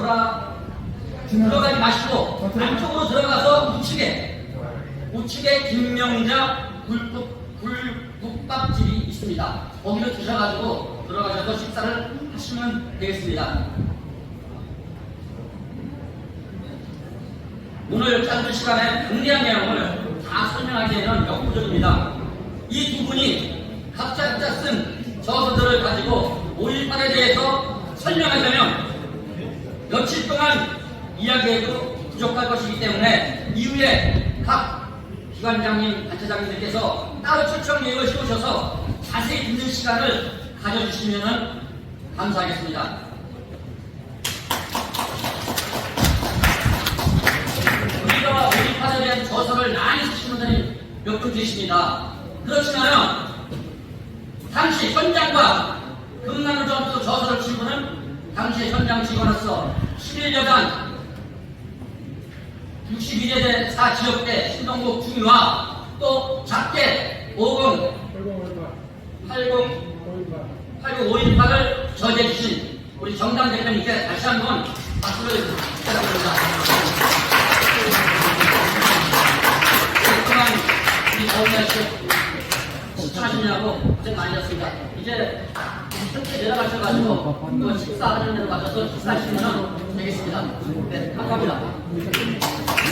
들어가지 마시고 안쪽으로 들어가서 우측에 김명자 굴국밥집이 있습니다. 거기로 드셔가지고 들어가셔서 식사를 하시면 되겠습니다. 오늘 짧은 시간에 강대한 내용을 다 설명하기에는 역부족입니다. 이 두 분이 각자 쓴 저서들을 가지고 5.18에 대해서 설명하려면 며칠 동안 이야기해도 부족할 것이기 때문에 이후에 각 주관장님, 단체장님들께서 따로 초청 계획을 세우셔서 자세히 듣는 시간을 가져주시면 감사하겠습니다. 우리가 오일판에 대한 저서를 많이 쓰시는 분들이 몇 분 계십니다. 그렇지만은 당시 현장과 금남로 전투 저서를 친 분은 당시 현장 직원으로서 11여단 62제대 4지역대 신동국 중위와 또 작게 50 518을 저지해 주신 우리 정당 대표님께 다시 한번 박수를 부탁드립니다. 그동안 우리 정의하시 식사하시느라고 고생 많이 하셨습니다. 이제 현재 내려가셔가지고 또 식사하는 데로 가셔서 식사하시면 되겠습니다. 네, 감사합니다.